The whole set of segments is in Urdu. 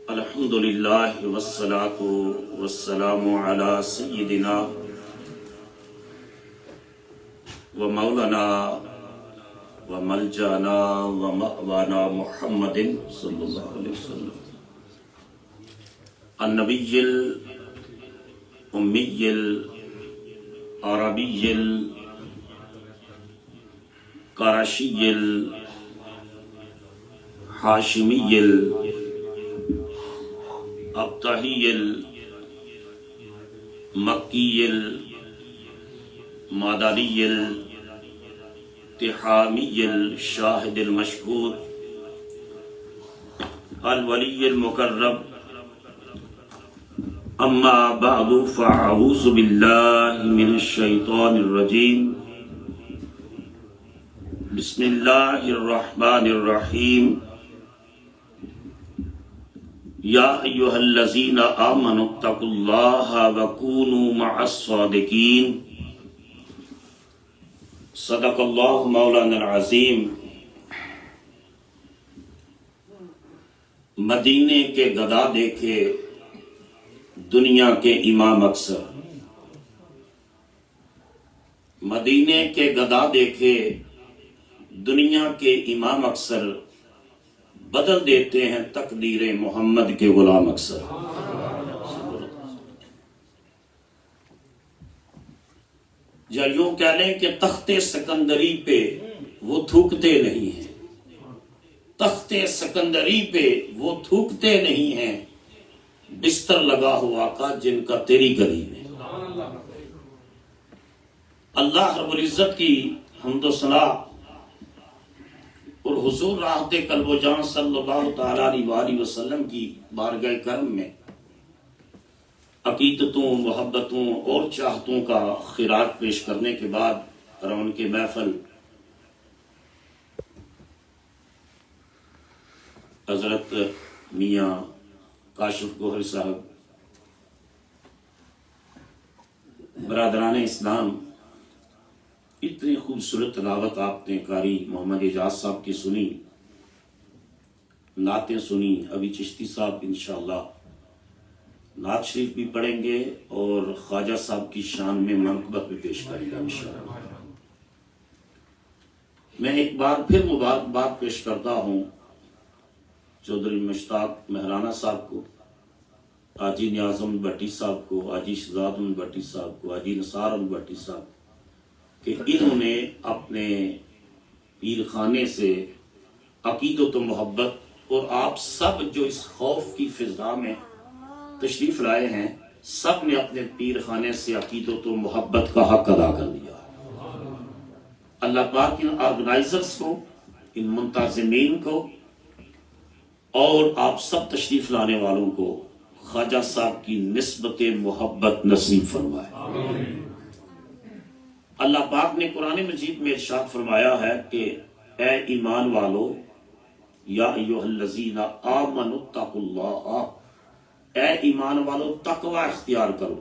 الحمدللہ والصلاة والسلام علی سیدنا و مولانا و ملجانا و مأوانا محمد صلی اللہ علیہ وسلم النبی الامی العربی القرشی الحاشمی الابتحی المکی المادری التحامی الشاہد المشہود الولی المقرب اما بعد فاعوذ باللہ من الشیطان الرجیم بسم اللہ الرحمن الرحیم یا ایہا الذین آمنوا اتقوا اللہ وکونوا مع الصادقین صدق اللہ مولانا العظیم۔ مدینے کے گدا دیکھے دنیا کے امام اکثر، مدینے کے گدا دیکھے دنیا کے امام اکثر، بدل دیتے ہیں تقدیر محمد کے غلام اکثر۔ یا یوں کہہ لیں کہ تخت سکندری پہ وہ تھوکتے نہیں ہیں، تخت سکندری پہ وہ تھوکتے نہیں ہیں، بستر لگا ہوا کا جن کا تیری گلی میں۔ اللہ رب العزت کی حمد و ثنا اور حضور راحت قلب و جان صلی اللہ تعالیٰ علیہ وسلم کی بارگاہ کرم میں عقیدتوں، محبتوں اور چاہتوں کا خراج پیش کرنے کے بعد رون کے محفل حضرت میاں کاشف گوہر صاحب، برادران اسلام، اتنی خوبصورت تلاوت آپ نے قاری محمد اعجاز صاحب کی سنی، نعتیں سنی۔ ابھی چشتی صاحب انشاءاللہ نعت شریف بھی پڑھیں گے اور خواجہ صاحب کی شان میں منقبت بھی پیش کریں گے انشاءاللہ۔ میں ایک بار پھر مبارکباد پیش کرتا ہوں چودھری مشتاق مہرانہ صاحب کو، حاجی نیاز احمد بھٹی صاحب کو، حاجی شہزاد احمد بھٹی صاحب کو، حاجی نثار احمد بھٹی صاحب، کہ انہوں نے اپنے پیر خانے سے عقیدت و محبت، اور آپ سب جو اس خوف کی فضا میں تشریف لائے ہیں، سب نے اپنے پیر خانے سے عقیدت و محبت کا حق ادا کر دیا۔ اللہ پاک ان آرگنائزرز کو، ان منتظمین کو، اور آپ سب تشریف لانے والوں کو خواجہ صاحب کی نسبت محبت نصیب فرمائے۔ اللہ پاک نے قرآن مجید میں ارشاد فرمایا ہے کہ اے ایمان والو، یا ایھا الذین آمنوا اتقوا اللہ، اے ایمان والو تقوی اختیار کرو۔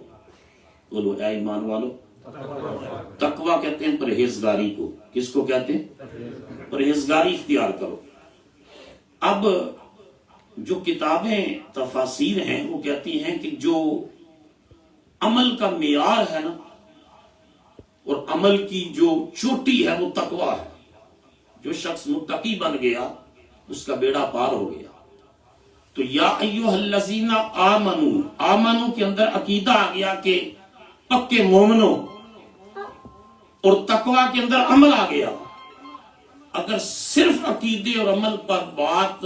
بولو اے ایمان والو، تقوی کہتے ہیں پرہیزگاری کو۔ کس کو کہتے ہیں؟ پرہیزگاری اختیار کرو۔ اب جو کتابیں تفاسیر ہیں وہ کہتی ہیں کہ جو عمل کا معیار ہے نا، اور عمل کی جو چوٹی ہے وہ تقوی ہے۔ جو شخص متقی بن گیا اس کا بیڑا پار ہو گیا۔ تو یا ایھا الذین آمنو، آمنو کے اندر عقیدہ آ گیا کہ پکے مومنوں، اور تقوی کے اندر عمل آ گیا۔ اگر صرف عقیدے اور عمل پر بات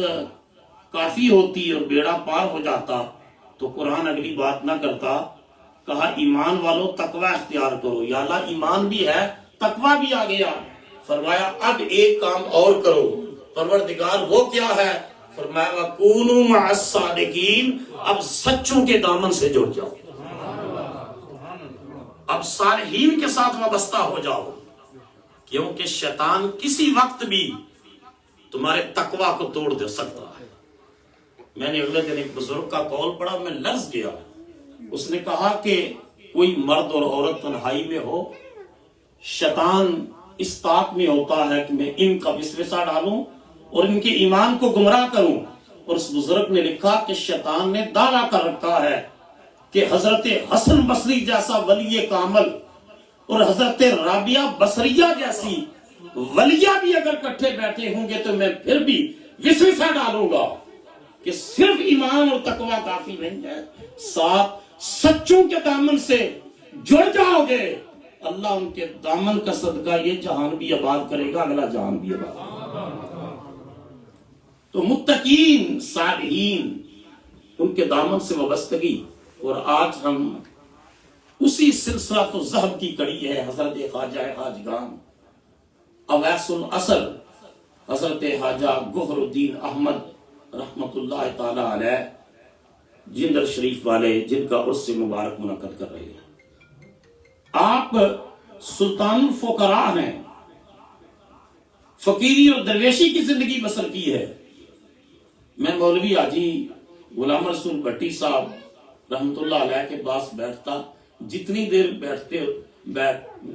کافی ہوتی اور بیڑا پار ہو جاتا تو قرآن اگلی بات نہ کرتا، کہا ایمان والو تقوی اختیار کرو۔ یا اللہ ایمان بھی ہے، تقوی بھی آ گیا، فرمایا اب ایک کام اور کرو۔ پروردگار وہ کیا ہے؟ فرمایا وَكُونُوا مَعَ الصَّادِقِينَ، اب سچوں کے دامن سے جڑ جاؤ، اب صالحین کے ساتھ وابستہ ہو جاؤ، کیونکہ شیطان کسی وقت بھی تمہارے تقوی کو توڑ دے سکتا ہے۔ میں نے اگلے دن ایک بزرگ کا قول پڑھا، میں لرز گیا۔ اس نے کہا کہ کوئی مرد اور عورت تنہائی میں ہو، شیطان اس طاق میں ہوتا ہے کہ میں ان کا وسوسہ ڈالوں اور ان کے ایمان کو گمراہ کروں۔ اور اس بزرگ نے لکھا کہ شیطان نے دعویٰ کر رکھا ہے کہ حضرت حسن بصری جیسا ولی کامل اور حضرت رابعہ بصریہ جیسی ولیہ بھی اگر کٹھے بیٹھے ہوں گے تو میں پھر بھی وسوسہ ڈالوں گا کہ صرف ایمان اور تقوی کافی نہیں ہے، ساتھ سچوں کے دامن سے جڑ جاؤ گے، اللہ ان کے دامن کا صدقہ یہ جہان بھی آباد کرے گا، اگلا جہان بھی آباد کرے گا۔ تو متقین صالحین ان کے دامن سے وابستگی، اور آج ہم اسی سلسلہ تو ذہب کی کڑی ہے حضرت خواجہ حاجگان اویس الاصل حضرت خواجہ گوہر الدین احمد رحمت اللہ تعالی علیہ جندر شریف والے، جن کا عرس مبارک منعقد کر رہے ہیں۔ آپ سلطان الفقراء ہیں، فقیری اور درویشی کی زندگی بسر کی ہے۔ میں مولوی حاجی غلام رسول بھٹی صاحب رحمت اللہ علیہ کے پاس بیٹھتا، جتنی دیر بیٹھتے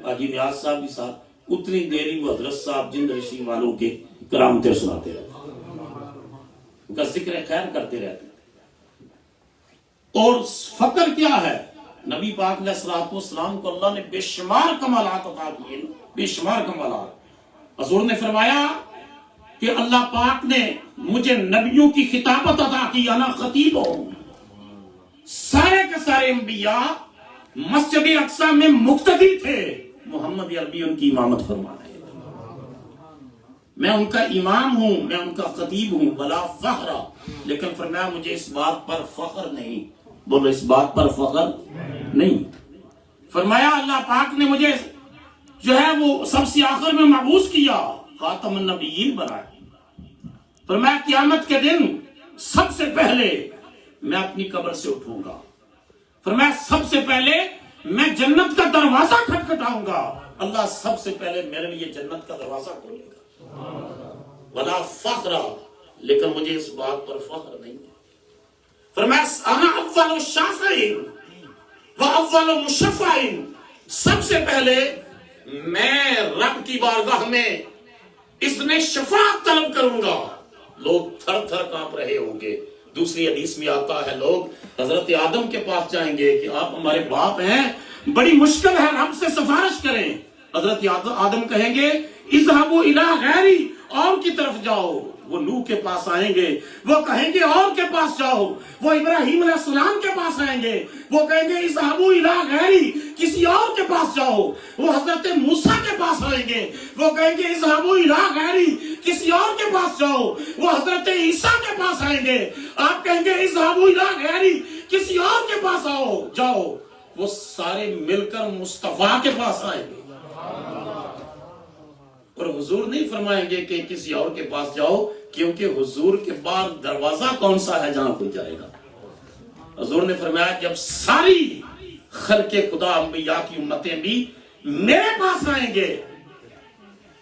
حاجی نیاز صاحب کے ساتھ اتنی دیر ہی وہ حضرت صاحب جند رشید والوں کے کرامتیں سناتے رہتے، ان کا ذکر خیر کرتے رہتے۔ اور فقر کیا ہے؟ نبی پاک علیہ الصلوۃ والسلام کو اللہ نے بے شمار کمالات عطا کیے، بے شمار کمالات۔ حضور نے فرمایا کہ اللہ پاک نے مجھے نبیوں کی خطابت عطا کی، انا خطیب ہوں۔ سارے کے سارے انبیاء مسجد اقصی میں مقتدی تھے، محمد عربی ان کی امامت فرما رہے ہیں۔ میں ان کا امام ہوں، میں ان کا خطیب ہوں، ولا فخر، لیکن فرمایا مجھے اس بات پر فخر نہیں، بولو اس بات پر فخر نہیں۔ فرمایا اللہ پاک نے مجھے جو ہے وہ سب سے آخر میں مبعوث کیا، خاتم النبیین بنایا۔ فرمایا قیامت کے دن سب سے پہلے میں اپنی قبر سے اٹھوں گا، فرمایا سب سے پہلے میں جنت کا دروازہ کھٹکھٹاؤں گا، اللہ سب سے پہلے میرے لیے جنت کا دروازہ کھولے گا۔ ولا فخر، لیکن مجھے اس بات پر فخر نہیں ہے۔ فرمایا انا اول الشافعین و اول المشفعین، سب سے پہلے میں رب کی بارگاہ میں اس نے شفاعت طلب کروں گا۔ لوگ تھر تھر کانپ رہے ہوں گے۔ دوسری حدیث میں آتا ہے لوگ حضرت آدم کے پاس جائیں گے کہ آپ ہمارے باپ ہیں، بڑی مشکل ہے، رب سے سفارش کریں۔ حضرت آدم کہیں گے اذهبوا الی غیری، اور کی طرف جاؤ۔ وہ نوح کے پاس آئیں گے، وہ کہیں گے اور کے پاس جاؤ۔ وہ ابراہیم علیہ السلام کے پاس آئیں گے، وہ کہیں گے اذهبوا الی غیری، کسی اور کے پاس جاؤ۔ وہ حضرت موسیٰ کے پاس آئیں گے، وہ کہیں گے اذهبوا الی غیری، کسی اور کے پاس جاؤ۔ وہ حضرت عیسیٰ کے پاس آئیں گے، آپ کہیں گے اذهبوا الی غیری، کسی اور کے پاس جاؤ۔ وہ سارے مل کر مصطفیٰ کے پاس آئیں گے، اور حضور نہیں فرمائیں گے کہ کسی اور کے پاس جاؤ، کیونکہ حضور کے بعد دروازہ کون سا ہے جہاں کوئی جائے گا؟ حضور نے فرمایا جب ساری خلق خدا انبیاء کی امتیں بھی میرے پاس آئیں گے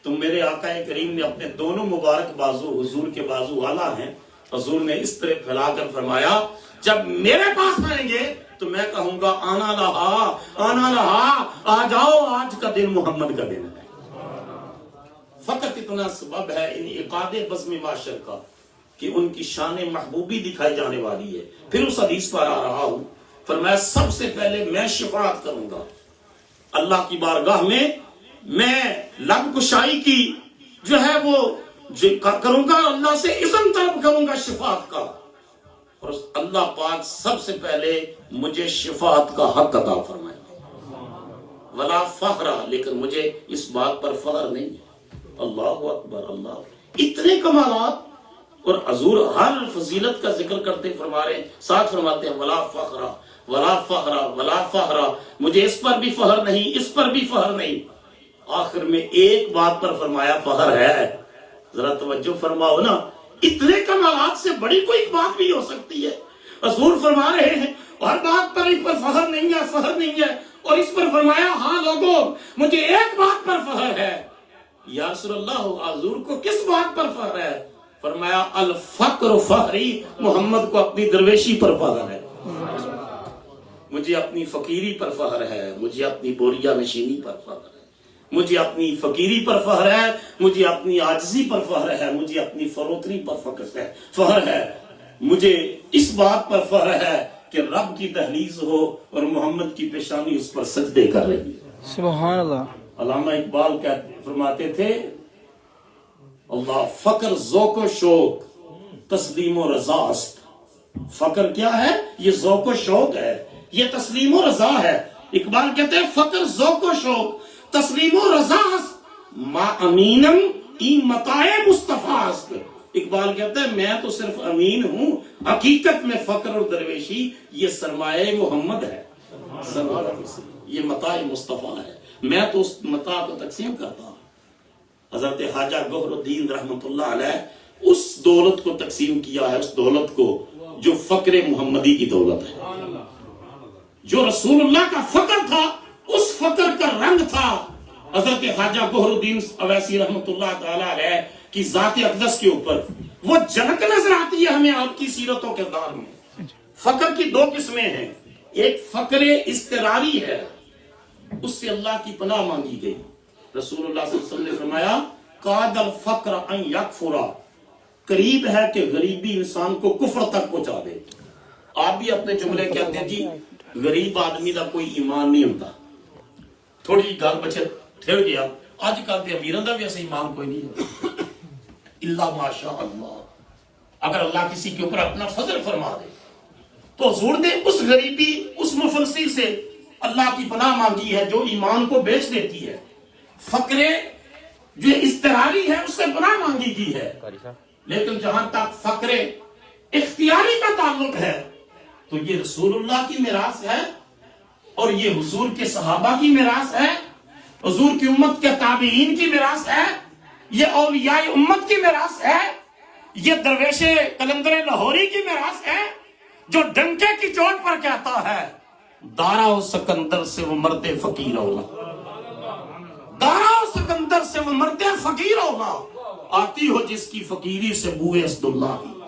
تو میرے آقا کریم نے اپنے دونوں مبارک بازو، حضور کے بازو والا ہیں، حضور نے اس طرح پھیلا کر فرمایا جب میرے پاس آئیں گے تو میں کہوں گا آنا رہا، آ جاؤ، آج کا دن محمد کا دن ہے۔ فقط اتنا سبب ہے انعقاد بزم معاشر کا کہ ان کی شان محبوبی دکھائی جانے والی ہے۔ پھر اس حدیث پر آ رہا ہوں، فرمایا سب سے پہلے میں شفاعت کروں گا اللہ کی بارگاہ میں لب کشائی کی جو ہے وہ کروں گا، اللہ سے اذن طلب کروں گا شفاعت کا، اور اللہ پاک سب سے پہلے مجھے شفاعت کا حق عطا فرمائے گا۔ ولا فخر، لیکن مجھے اس بات پر فخر نہیں ہے۔ اللہ اکبر، اللہ، اتنے کمالات، اور حضور ہر فضیلت کا ذکر کرتے فرما رہے ہیں، ساتھ فرماتے ہیں ولا فخر ولا فخر ولا فخر، مجھے اس پر بھی فخر نہیں، اس پر بھی فخر نہیں۔ آخر میں ایک بات پر فرمایا فخر ہے، ذرا توجہ فرماؤ نا، اتنے کمالات سے بڑی کوئی بات بھی ہو سکتی ہے؟ حضور فرما رہے ہیں ہر بات پر اس پر فخر نہیں ہے، فخر نہیں ہے، اور اس پر فرمایا ہاں لوگوں مجھے ایک بات پر فخر ہے۔ یا رسول اللہ، حضور کو کس بات پر فخر ہے؟ فرمایا الفقر فخری، محمد کو اپنی درویشی پر فخر ہے، مجھے اپنی فقیری پر فخر ہے، مجھے اپنی بوریا نشینی پر فخر ہے، مجھے اپنی فقیری پر فخر ہے، مجھے اپنی عاجزی پر فخر ہے، مجھے اپنی فروتنی پر فخر ہے، مجھے اس بات پر فخر ہے کہ رب کی دہلیز ہو اور محمد کی پیشانی اس پر سجدے کر رہی ہے۔ سبحان اللہ۔ علامہ اقبال فرماتے تھے اللہ فقر ذوق و شوق تسلیم و رضا است۔ فقر کیا ہے؟ یہ ذوق و شوق ہے، یہ تسلیم و رضا ہے۔ اقبال کہتے ہیں فقر ذوق و شوق تسلیم و رضا است ما امینم این متاع مصطفیٰ است۔ اقبال کہتے ہیں میں تو صرف امین ہوں، حقیقت میں فقر اور درویشی یہ سرمایہ محمد ہے، یہ متاع مصطفیٰ ہے، میں تو اس متاع کو تقسیم کرتا ہوں۔ حضرت خواجہ گوہر الدین رحمت اللہ علیہ اس دولت کو تقسیم کیا ہے، اس دولت کو جو فقر محمدی کی دولت ہے، جو رسول اللہ کا فقر تھا، اس فقر کا رنگ تھا حضرت خواجہ گوہر الدین اویسی رحمت اللہ تعالی علیہ کی ذات اقدس کے اوپر۔ وہ جھلک نظر آتی ہے ہمیں آپ کی سیرت و کردار میں۔ فقر کی دو قسمیں ہیں، ایک فقر اضطراری ہے، اس سے اللہ کی پناہ مانگی گئی۔ رسول اللہ صلی اللہ علیہ وسلم نے فرمایا قاد الفقر ان یکفرا، قریب ہے کہ غریبی انسان کو کفر تک پہنچا دے۔ آپ بھی اپنے جملے کہتے ہیں جی غریب آدمی دا کوئی ایمان نہیں ہوتا، تھوڑی جی گل بچے ٹھہر گیا، اج کل تے امیراں دا بھی ایسا ایمان کوئی نہیں ہے الا ماشاء اللہ۔ اگر اللہ کسی کے اوپر اپنا فضل فرما دے تو حضور نے اس غریبی، اس مفلسی سے اللہ کی پناہ مانگی ہے جو ایمان کو بیچ دیتی ہے۔ فقر جو اضطراری ہے اس سے پناہ مانگی گئی ہے، لیکن جہاں تک فقر اختیاری کا تعلق ہے تو یہ رسول اللہ کی میراث ہے اور یہ حضور کے صحابہ کی میراث ہے، حضور کی امت کے تابعین کی میراث ہے، یہ اولیاء امت کی میراث ہے، یہ درویش قلندر لاہوری کی میراث ہے جو ڈنکے کی چوٹ پر کہتا ہے دارا و سکندر سے وہ مرد فقیر ہوگا، دارا و سکندر سے وہ مرد فقیر ہوگا، آتی ہو جس کی فقیری سے بوئے اسد اللہ کی۔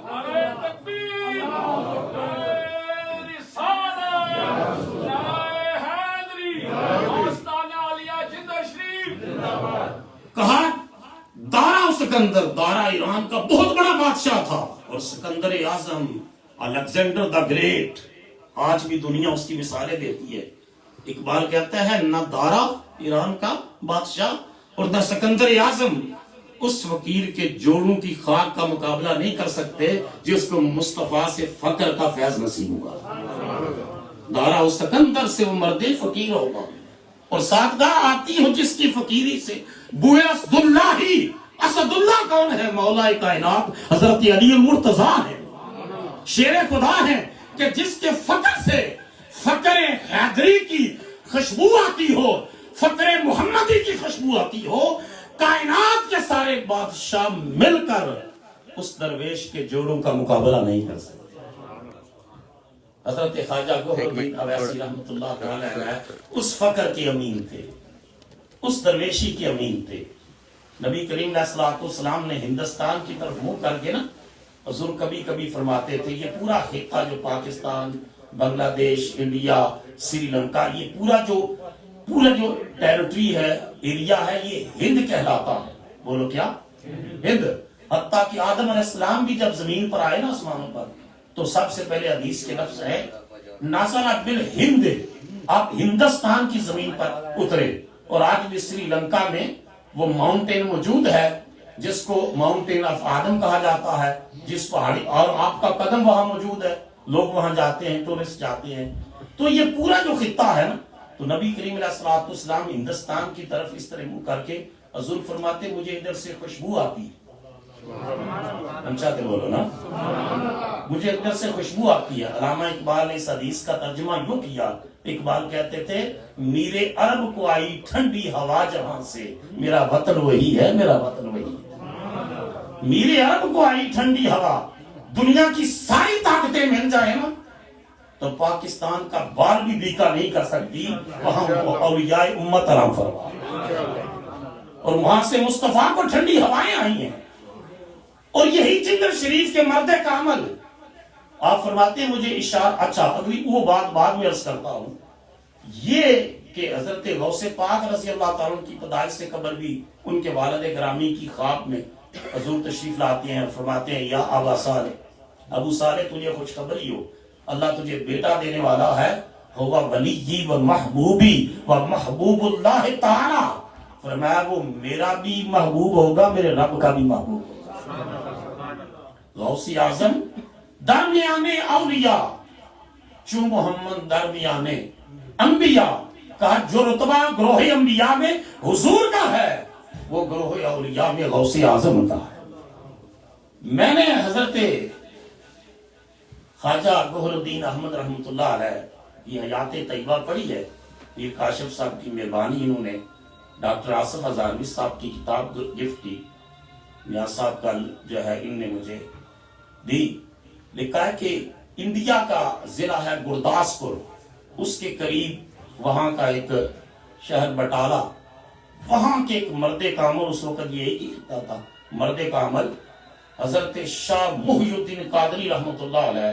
کہا دارا و سکندر، دارا ایران کا بہت بڑا بادشاہ تھا، اور سکندر اعظم الیگزینڈر دا گریٹ، آج بھی دنیا اس کی مثالیں دیتی ہے۔ اقبال کہتا ہے نہ دارا ایران کا بادشاہ اور نہ سکندر اعظم اس فقیر کے جوڑوں کی خاک کا مقابلہ نہیں کر سکتے جس کو مصطفیٰ سے فقر کا فیض نصیب ہوا۔ دارا و سکندر سے وہ مرد فقیر ہوگا، اور ساتگاہ آتی ہو جس کی فقیری سے بوئے اسد اللہ ہی۔ اسد اللہ کون ہے؟ مولا کائنات حضرت علی المرتضیٰ ہے، شیر خدا ہے کہ جس کے فقر سے فقر حیدری کی خوشبو آتی ہو، فقر محمدی کی خوشبو آتی ہو، کائنات کے سارے بادشاہ مل کر اس درویش کے جوڑوں کا مقابلہ نہیں کر سکتے۔ حضرت خواجہ گوہر الدین اویسی رحمت اللہ تعالی علیہ اس فقر کے امین تھے، اس درویشی کے امین تھے۔ نبی کریم علیہ الصلوۃ والسلام نے ہندوستان کی طرف منہ کر کے نا حضور کبھی کبھی فرماتے تھے یہ پورا خطہ جو پاکستان، بنگلہ دیش، انڈیا، سری لنکا، یہ پورا جو ٹیریٹری ہے، ایریا ہے، یہ ہند کہلاتا ہے۔ بولو کیا؟ ہند۔ حتیٰ کہ آدم علیہ السلام بھی جب زمین پر آئے نا آسمانوں پر تو سب سے پہلے حدیث کے لفظ ہے نازل بالہند، آپ ہندوستان کی زمین پر اترے۔ اور آج بھی سری لنکا میں وہ ماؤنٹین موجود ہے جس کو ماؤنٹین آف آدم کہا جاتا ہے، جس پہاڑی، اور آپ کا قدم وہاں موجود ہے، لوگ وہاں جاتے ہیں، ٹورسٹ جاتے ہیں۔ تو یہ پورا جو خطہ ہے نا، تو نبی کریم علیہ الصلوۃ والسلام ہندوستان کی طرف اس طرح منہ کر کے حضور فرماتے مجھے ادھر سے خوشبو آتی ہے، ہم چاہتے بولو نا، مجھے ادھر سے خوشبو آتی ہے۔ علامہ اقبال نے اس حدیث کا ترجمہ یوں کیا، اقبال کہتے تھے میرے عرب کو آئی ٹھنڈی ہوا جہاں سے، میرا وطن وہی ہے، میرا وطن وہی ہے۔ میرے عرب کو آئی ٹھنڈی ہوا، دنیا کی ساری طاقتیں مل جائیں نا تو پاکستان کا بال بھی بیکا نہیں کر سکتی، وہاں اولیاء امت آرام فرما، اور وہاں سے مصطفیٰ کو ٹھنڈی ہوائیں آئی ہیں۔ اور یہی جندر شریف کے مرد کامل، آپ فرماتے ہیں مجھے اشارہ، اچھا اگلی وہ بات بعد میں عرض کرتا ہوں، یہ کہ حضرت غوث پاک رضی اللہ تعالیٰ کی پیدائش سے قبل بھی ان کے والد گرامی کی خواب میں حضور تشریف لاتے ہیں، فرماتے ہیں یا ابا صالح، ابو صالح تجھے خوشخبری ہو، اللہ تجھے بیٹا دینے والا ہے، ہوا ولی و محبوبی و محبوب اللہ تعالی، فرمایا وہ میرا بھی محبوب ہوگا، میرے رب کا بھی محبوب ہوگا۔ غوث اعظم درمیان اولیاء، چون محمد درمیان انبیاء کا جو رتبہ گروہ انبیاء میں حضور کا ہے وہ گروہ اولیاء میں غوث اعظم کا ہے۔ میں نے حضرت خواجہ گوہر الدین احمد رحمۃ اللہ علیہ کی حیات طیبہ پڑھی ہے، پیر کاشف صاحب کی مہربانی، انہوں نے ڈاکٹر آصف ہزاروی صاحب کی کتاب گفٹ کی، میاں صاحب کا جو ہے ان نے مجھے دی، لکھا ہے کہ انڈیا کا ضلع ہے گرداسپور، اس کے قریب وہاں کا ایک شہر بٹالہ، وہاں کے ایک مرد کامل، اس وقت یہ ہی خطہ تھا مرد کامل، حضرت شاہ محی الدین قادری رحمۃ اللہ علیہ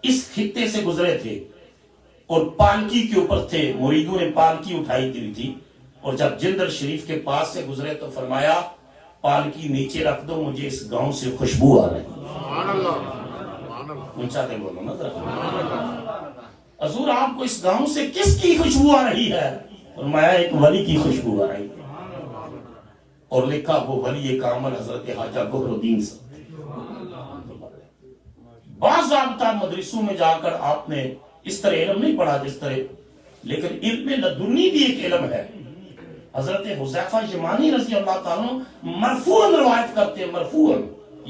اس خطے سے گزرے تھے اور پالکی کے اوپر تھے، مریدوں نے پالکی اٹھائی دی تھی، اور جب جندر شریف کے پاس سے گزرے تو فرمایا پالکی نیچے رکھ دو، مجھے اس گاؤں سے خوشبو آ رہی ہے۔ اونچا دے بولو نا ذرا، حضور آپ کو اس گاؤں سے کس کی خوشبو آ رہی ہے؟ فرمایا ایک ولی کی خوشبو آ رہی ہے، اور لکھا وہ ولی کامل حضرت خواجہ گوہر الدین صاحب۔ باضابطہ مدرسوں میں جا کر آپ نے اس طرح علم نہیں پڑھا جس طرح، لیکن علم لدنی بھی ایک علم ہے۔ حضرت حذیفہ یمانی رضی اللہ تعالیٰ مرفوعاً روایت کرتے ہیں، مرفوعاً،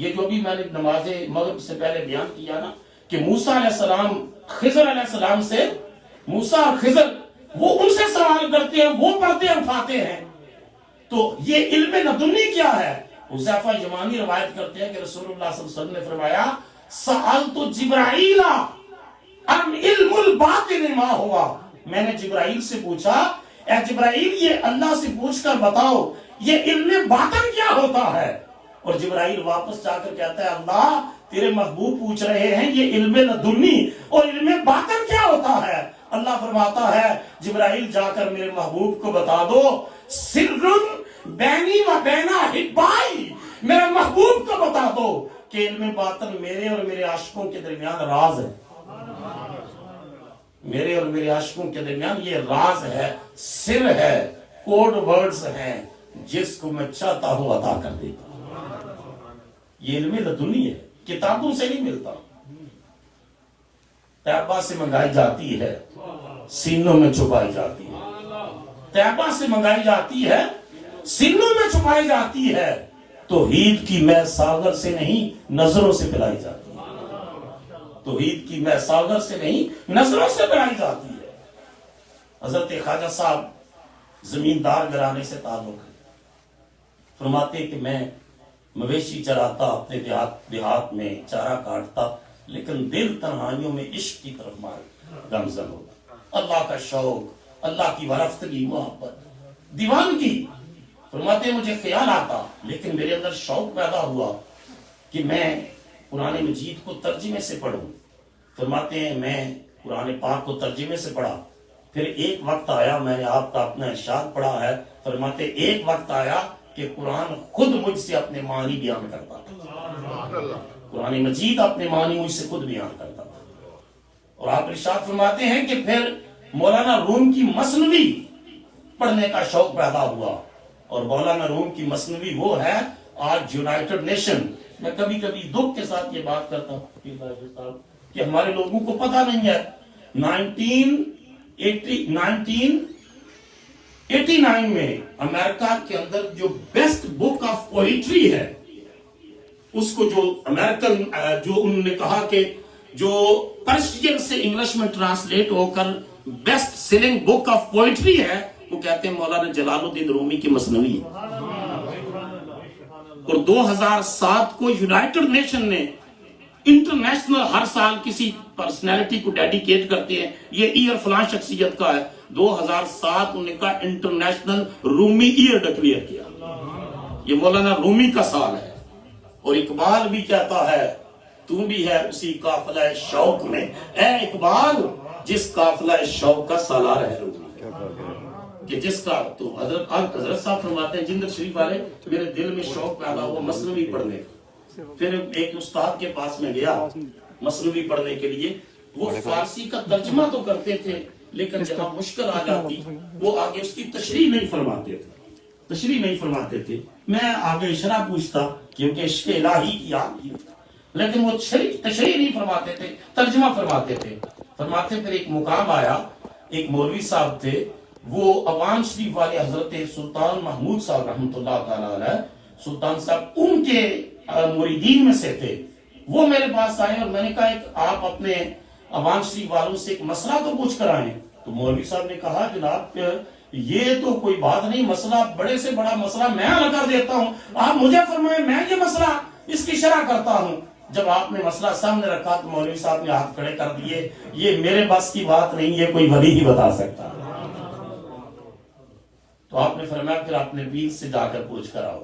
یہ جو بھی میں نے نماز مغرب سے پہلے بیان کیا نا کہ موسیٰ علیہ السلام خضر علیہ السلام سے، موسیٰ اور خضر وہ ان سے سوال کرتے ہیں، وہ پردے اٹھاتے ہیں، تو یہ علم لدنی کیا ہے؟ حذیفہ یمانی روایت کرتے ہیں کہ رسول اللہ صلی اللہ علیہ وسلم نے فرمایا سألت جبرائیل عن علم الباطن ما ہوا، میں نے جبرائیل سے پوچھا اے جبرائیل یہ اللہ سے پوچھ کر بتاؤ یہ علم باطن کیا ہوتا ہے، اور جبرائیل واپس جا کر کہتا ہے اللہ تیرے محبوب پوچھ رہے ہیں یہ علم لدنی اور علم باطن کیا ہوتا ہے؟ اللہ فرماتا ہے جبرائیل جا کر میرے محبوب کو بتا دو سر بینی و بین احبائی، میرے محبوب کو بتا دو کہ علم باطن میرے اور میرے عاشقوں کے درمیان راز ہے، میرے اور میرے عاشقوں کے درمیان یہ راز ہے، سر ہے، کوڈ ورڈز ہیں، جس کو میں چاہتا ہوں عطا کر دیتا ہوں۔ یہ علم لدنی ہے، کتابوں سے نہیں ملتا، طیبہ سے منگائی جاتی ہے، سینوں میں چھپائی جاتی ہے، طیبہ سے منگائی جاتی ہے، سینوں میں چھپائی جاتی ہے، توحید کی میں ساغر سے نہیں نظروں سے پلائی جاتی ہے، توحید کی میں ساغر سے نہیں نظروں سے پلائی جاتی ہے۔ حضرت خواجہ صاحب زمیندار گھرانے سے تعلق ہے، فرماتے کہ میں مویشی چراتا، اپنے دیہات میں چارہ کاٹتا، لیکن دل تنہائیوں میں عشق کی طرف گامزن ہوتا، اللہ کا شوق، اللہ کی وارفتگی، محبت، دیوانگی۔ فرماتے مجھے خیال آتا لیکن میرے اندر شوق پیدا ہوا کہ میں قرآن مجید کو ترجمے سے پڑھوں۔ فرماتے ہیں میں قرآن پاک کو ترجمے سے پڑھا، پھر ایک وقت آیا، میں نے آپ کا اپنا ارشاد پڑھا ہے، فرماتے ایک وقت آیا کہ قرآن خود مجھ سے اپنے معنی بیان کرتا تھا، قرآن مجید اپنے معنی مجھ سے خود بیان کرتا تھا۔ اور آپ ارشاد فرماتے ہیں کہ پھر مولانا روم کی مثنوی پڑھنے کا شوق پیدا ہوا، اور مولانا روم کی مثنوی وہ ہے آج یونائٹڈ نیشن۔ میں کبھی کبھی دکھ کے ساتھ یہ بات کرتا ہوں کہ ہمارے لوگوں کو پتہ نہیں ہے 1989 میں امریکہ کے اندر جو بیسٹ بک آف پوئٹری ہے، اس کو جو امریکن جو انہوں نے کہا کہ جو پرشین سے انگلش میں ٹرانسلیٹ ہو کر best selling book of poetry ہے، وہ کہتے ہیں مولانا جلال الدین رومی کی مثنوی ہے۔ اور 2007 کو یونائٹڈ نیشن نے انٹرنیشنل، ہر سال کسی پرسنالٹی کو ڈیڈیکیٹ کرتے ہیں، یہ ایئر فلاں شخصیت کا ہے، 2007 انہوں نے کہا انٹرنیشنل رومی ایئر ڈکلیئر کیا، یہ مولانا رومی کا سال ہے۔ اور اقبال بھی کہتا ہے تو بھی ہے اسی قافلہ شوق میں، اے اقبال جس قافلہ شوق کا سالار ہے رومی۔ کہ جس کا تو حضرت صاحب فرماتے ہیں جندر شریف والے میرے دل میں شوق پیدا ہوا مثنوی پڑھنے کا. پھر ایک استاد کے پاس میں گیا مثنوی پڑھنے کے لیے. وہ فارسی کا ترجمہ تو کرتے تھے لیکن جہاں مشکل آ جاتی وہ آگے اس کی تشریح نہیں فرماتے تھے. میں آگے شرح پوچھتا کیونکہ عشق الہی کی آگ کی، لیکن وہ تشریح نہیں فرماتے تھے، ترجمہ فرماتے تھے. پھر ایک مقام آیا، ایک مولوی صاحب تھے، وہ اوان شریف والے حضرت سلطان محمود صاحب رحمۃ اللہ تعالی علیہ، سلطان صاحب ان کے مریدین میں سے تھے. وہ میرے پاس آئے اور میں نے کہا آپ اپنے اوان شریف والوں سے ایک مسئلہ تو پوچھ کر آئے. تو مولوی صاحب نے کہا جناب یہ تو کوئی بات نہیں، مسئلہ بڑے سے بڑا مسئلہ میں حل کر دیتا ہوں، آپ مجھے فرمائیں میں یہ مسئلہ اس کی شرح کرتا ہوں. جب آپ نے مسئلہ سامنے رکھا تو مولوی صاحب نے ہاتھ کھڑے کر دیے، یہ میرے بس کی بات نہیں، یہ کوئی ولی ہی بتا سکتا. تو آپ نے فرمایا پھر اپنے ویر سے جا کر پوچھ کر آؤ.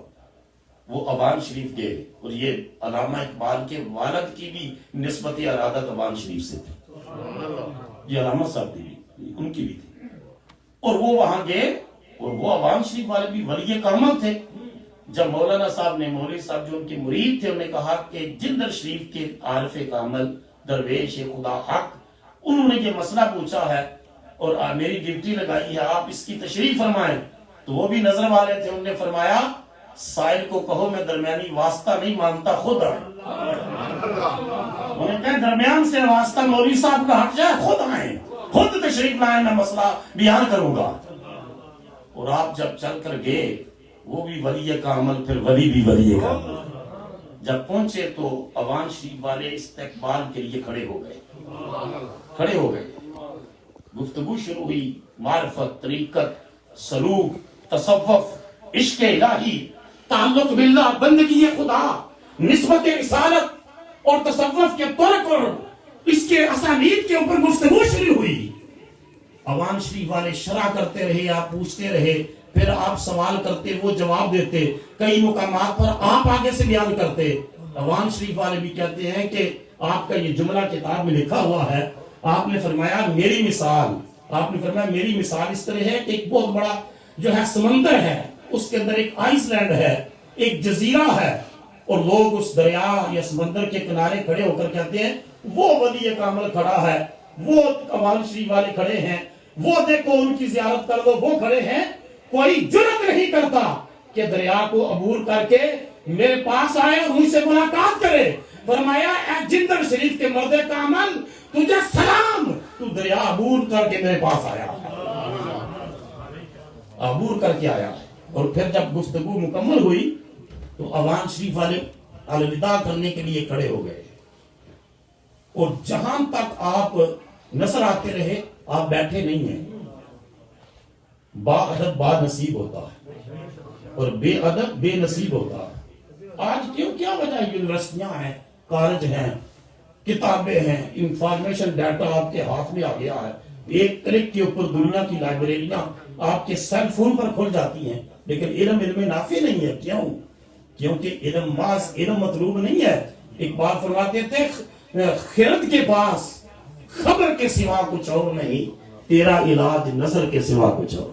وہ اوان شریف گئے اور یہ علامہ اقبال کے والد کی بھی نسبت ارادت اوان شریف سے تھی، یہ علامہ صاحب کی بھی ان کی بھی تھی. اور وہ وہاں گئے اور وہ اوان شریف والے بھی ولی کامل تھے. جب مولانا صاحب نے مولوی صاحب جو ان کے مرید تھے انہوں نے کہا کہ جندر شریف کے عارف کامل درویش خدا حق انہوں نے یہ مسئلہ پوچھا ہے اور میری ڈیوٹی لگائی ہے آپ اس کی تشریح فرمائیں. تو وہ بھی نظر والے تھے، انہوں نے فرمایا سائل کو کہو میں درمیانی واسطہ نہیں مانتا، خود آئے. انہوں نے کہا درمیان سے واسطہ مولوی صاحب کا ہٹ جائے، خود آئیں، خود تشریف لائیں، میں مسئلہ بیان کروں گا. اور آپ جب چل کر گئے وہ بھی ولی کا عمل، پھر ولی بھی ولی کا عمل. جب پہنچے تو اوان شریف والے استقبال کے لیے کھڑے ہو گئے. گفتگو شروع ہوئی، معرفت، طریقت، سلوک، تصوف، عشق الہی، تعلق باللہ، بندگی خدا، نسبت رسالت اور تصوف کے طرق اور اس کے اسانید کے اوپر گفتگو شروع ہوئی. اوان شریف والے شرح کرتے رہے، آپ پوچھتے رہے، پھر آپ سوال کرتے وہ جواب دیتے، کئی مقامات پر آپ آگے سے بیان کرتے. اوان شریف والے بھی کہتے ہیں کہ آپ کا یہ جملہ کتاب میں لکھا ہوا ہے. آپ نے فرمایا میری مثال اس طرح ہے کہ ایک بہت بڑا جو ہے سمندر ہے، اس کے اندر ایک آئس لینڈ ہے، ایک جزیرہ ہے، اور لوگ اس دریا یا سمندر کے کنارے کھڑے ہو کر کہتے ہیں وہ ولی کامل کھڑا ہے، وہ اوان شریف والے کھڑے ہیں، وہ دیکھو ان کی زیارت کر دو، وہ کھڑے ہیں. کوئی جرت نہیں کرتا کہ دریا کو عبور کر کے میرے پاس آئے اور مجھ سے ملاقات کرے. فرمایا اے جندر شریف کے مرد کامل تجھے سلام، تو دریا عبور کر کے میرے پاس آیا، عبور کر کے آیا. اور پھر جب گفتگو مکمل ہوئی تو اوان شریف والے الوداع کرنے کے لیے کھڑے ہو گئے. اور جہاں تک آپ نظر آتے رہے آپ بیٹھے نہیں ہیں. با ادب با نصیب ہوتا ہے اور بے ادب بے نصیب ہوتا ہے. آج کیا وجہ یونیورسٹیاں ہیں، کالج ہیں، کتابیں ہیں، انفارمیشن ڈیٹا آپ کے ہاتھ میں آ گیا ہے. ایک کلک کے اوپر دنیا کی لائبریریاں آپ کے سیل فون پر کھل جاتی ہیں، لیکن علم نافع نہیں ہے. کیوں؟ کیونکہ علم محض علم مطلوب نہیں ہے. اقبال فرماتے تھے خرد کے پاس خبر کے سوا کچھ اور نہیں، تیرا علاج نظر کے سوا کچھ اور.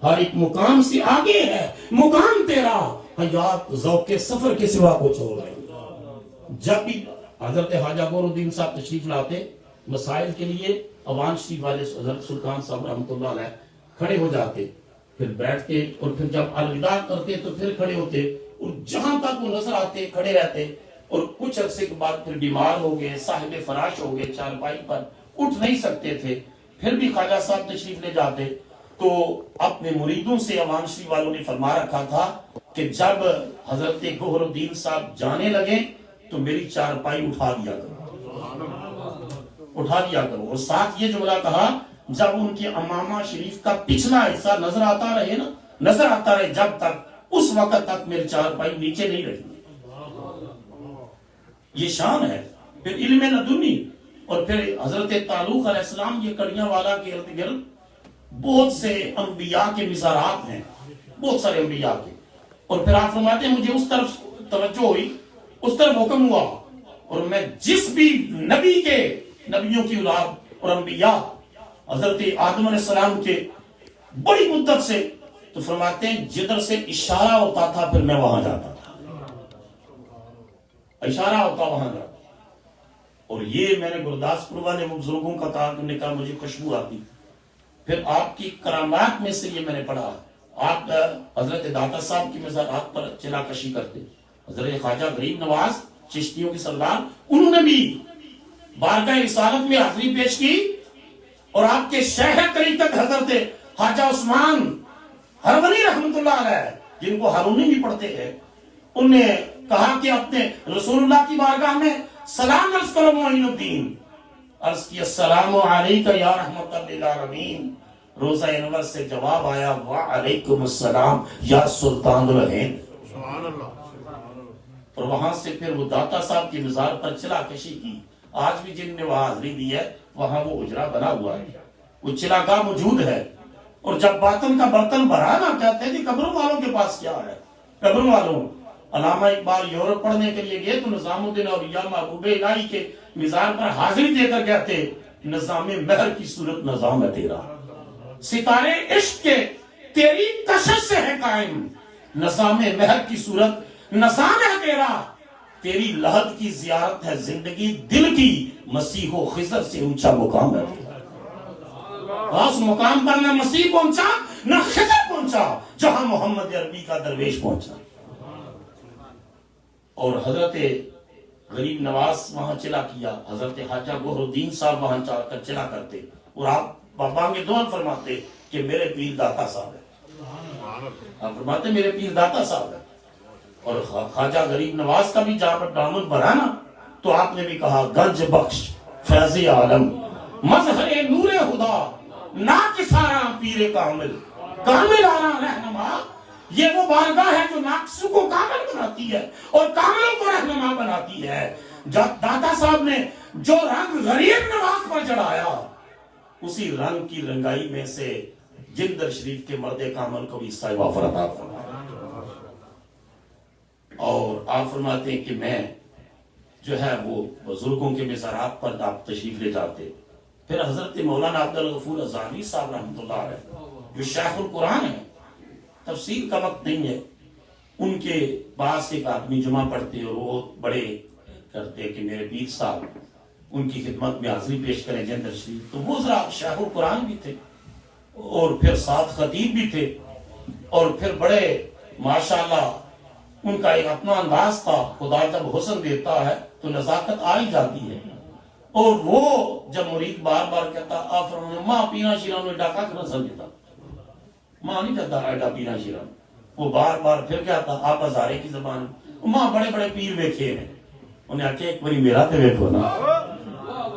ہر ایک مقام سے آگے ہے مقام تیرا، حیات ذوق کے سفر کے سوا کچھ اور نہیں. جب بھی حضرت خواجہ گور الدین صاحب تشریف لاتے مسائل کے لیے، اوان شریف والے حضرت سلطان صاحب رحمۃ اللہ علیہ کھڑے ہو جاتے، پھر بیٹھتے، اور پھر جب الوداع کرتے تو پھر کھڑے ہوتے، اور جہاں تک وہ نظر آتے کھڑے رہتے. اور کچھ عرصے کے بعد پھر بیمار ہو گئے، صاحب فراش ہو گئے، چارپائی پر اٹھ نہیں سکتے تھے. پھر بھی خواجہ صاحب تشریف لے جاتے. تو اپنے مریدوں سے اوان شریف والوں نے فرما رکھا تھا کہ جب حضرت گوہر الدین صاحب جانے لگے تو میری چارپائی اٹھا دیا کرو. اور ساتھ یہ جملہ کہا جب ان کے امامہ شریف کا پچھلا حصہ نظر آتا رہے جب تک، اس وقت تک میری چارپائی نیچے نہیں رہی. یہ شان ہے. پھر علم لدنی، اور پھر حضرت تعلق علیہ السلام، یہ کڑیاں والا کے ارد گرد بہت سے انبیاء کے مزارات ہیں، بہت سارے انبیاء کے. اور پھر آپ فرماتے ہیں مجھے اس طرف توجہ ہوئی، اس طرف حکم ہوا، اور میں جس بھی نبی کے، نبیوں کی اولاد اور انبیاء، حضرت آدم علیہ السلام کے بڑی مدت سے. تو فرماتے ہیں جدھر سے اشارہ ہوتا تھا پھر میں وہاں جاتا تھا, اشارہ ہوتا وہاں جاتا. اور یہ میں نے گرداسپور والے بزرگوں کا کہا, انہوں نے کہا مجھے خوشبو آتی. پھر آپ کی کرامات میں سے یہ میں نے پڑھا, آپ حضرت داتا صاحب کی مزارات پر چلا کشی کرتے, حضرت خواجہ غریب نواز چشتیوں کی سردار, انہوں نے بھی بارگاہ رسالت میں حاضری پیش کی. اور آپ کے شیخ طریقت حضرت خواجہ عثمان ہرونی رحمت اللہ علیہ, جن کو ہارونی بھی پڑھتے ہیں, انہوں نے کہا کہ اپنے رسول اللہ کی بارگاہ میں سلام عرض کرو معین الدین. عرض کی السلام علیکہ یا رحمت للعالمین. روزہ انور سے جواب آیا وعلیکم السلام یا سلطان الہند. اور وہاں سے پھر وہ داتا صاحب کی مزار پر چلا کشی کی. آج بھی جن نے وہاں حاضری دی ہے وہاں وہ اجرا بنا ہوا ہے, وہ چلاگاہ موجود ہے. اور جب باطن کا برتن بھرا نا, کہتے ہیں کہ قبروں والوں کے پاس کیا ہے. قبروں والوں, علامہ اقبال یورپ پڑھنے کے لیے گئے تو نظام الدین اولیاء محبوب الہی کے مزار پر حاضری دے کر کہتے نظام مہر کی صورت نظام ہے تیرا, ستارے عشق کے تیری کشش سے ہے قائم. نظام مہر کی صورت نظام ہے تیرا, تیری لحد کی زیارت ہے زندگی دل کی, مسیح و خضر سے اونچا مقام ہے. اس مقام پر نہ مسیح پہنچا نہ خضر پہنچا جہاں محمد عربی کا درویش پہنچا. اور حضرت غریب نواز وہاں چلا کیا, حضرت خواجہ گوہر الدین صاحب وہاں چلا کرتے. اور آپ بابا میں دعا فرماتے کہ میرے پیر داتا صاحب ہے, آپ فرماتے میرے پیر داتا صاحب ہے. اور خواجہ غریب نواز کا بھی جہاں پر دامن بھرا نا, تو آپ نے بھی کہا گنج بخش فیض عالم مظہر نور خدا ناکسارا پیر کامل کامل آنا رہنما. یہ وہ بارگاہ ہے جو ناقصوں کو کامل بناتی ہے اور کاملوں کو رہنما بناتی ہے. جب داتا صاحب نے جو رنگ غریب نواز پر چڑھایا, اسی رنگ کی رنگائی میں سے جندر شریف کے مرد کامل کو بھی حصہ وافر عطا فرمایا. اور آپ فرماتے ہیں کہ میں جو ہے وہ بزرگوں کے مزارات پر آپ تشریف لے جاتے. پھر حضرت مولانا عبدالغفور ازہری صاحب رحمۃ اللہ علیہ جو شیخ القرآن ہے, تفسیر کا وقت نہیں ہے, ان کے پاس ایک آدمی جمعہ پڑھتے اور وہ بڑے کرتے کہ میرے پیر صاحب ان کی خدمت میں حاضری پیش کریں جندر شریف. تو وہ ذرا شیخ القرآن بھی تھے اور پھر ساتھ خطیب بھی تھے, اور پھر بڑے ماشاءاللہ ان کا ایک اپنا انداز تھا. خدا جب حسن دیتا ہے تو نزاکت آ ہی جاتی ہے. اور وہ جب مرید بار بار کہتا آپ فرماتے ماں پینا شیران میں ڈاکا کرنا سمجھتا, ماں نہیں کہتا ایڈا پینا شیران. وہ بار بار پھر کہتا آپ ہزارے کی زبان ماں بڑے بڑے پیر ویکھے ہیں. انہیں آکے ایک باری میرا تے ویکھو نا,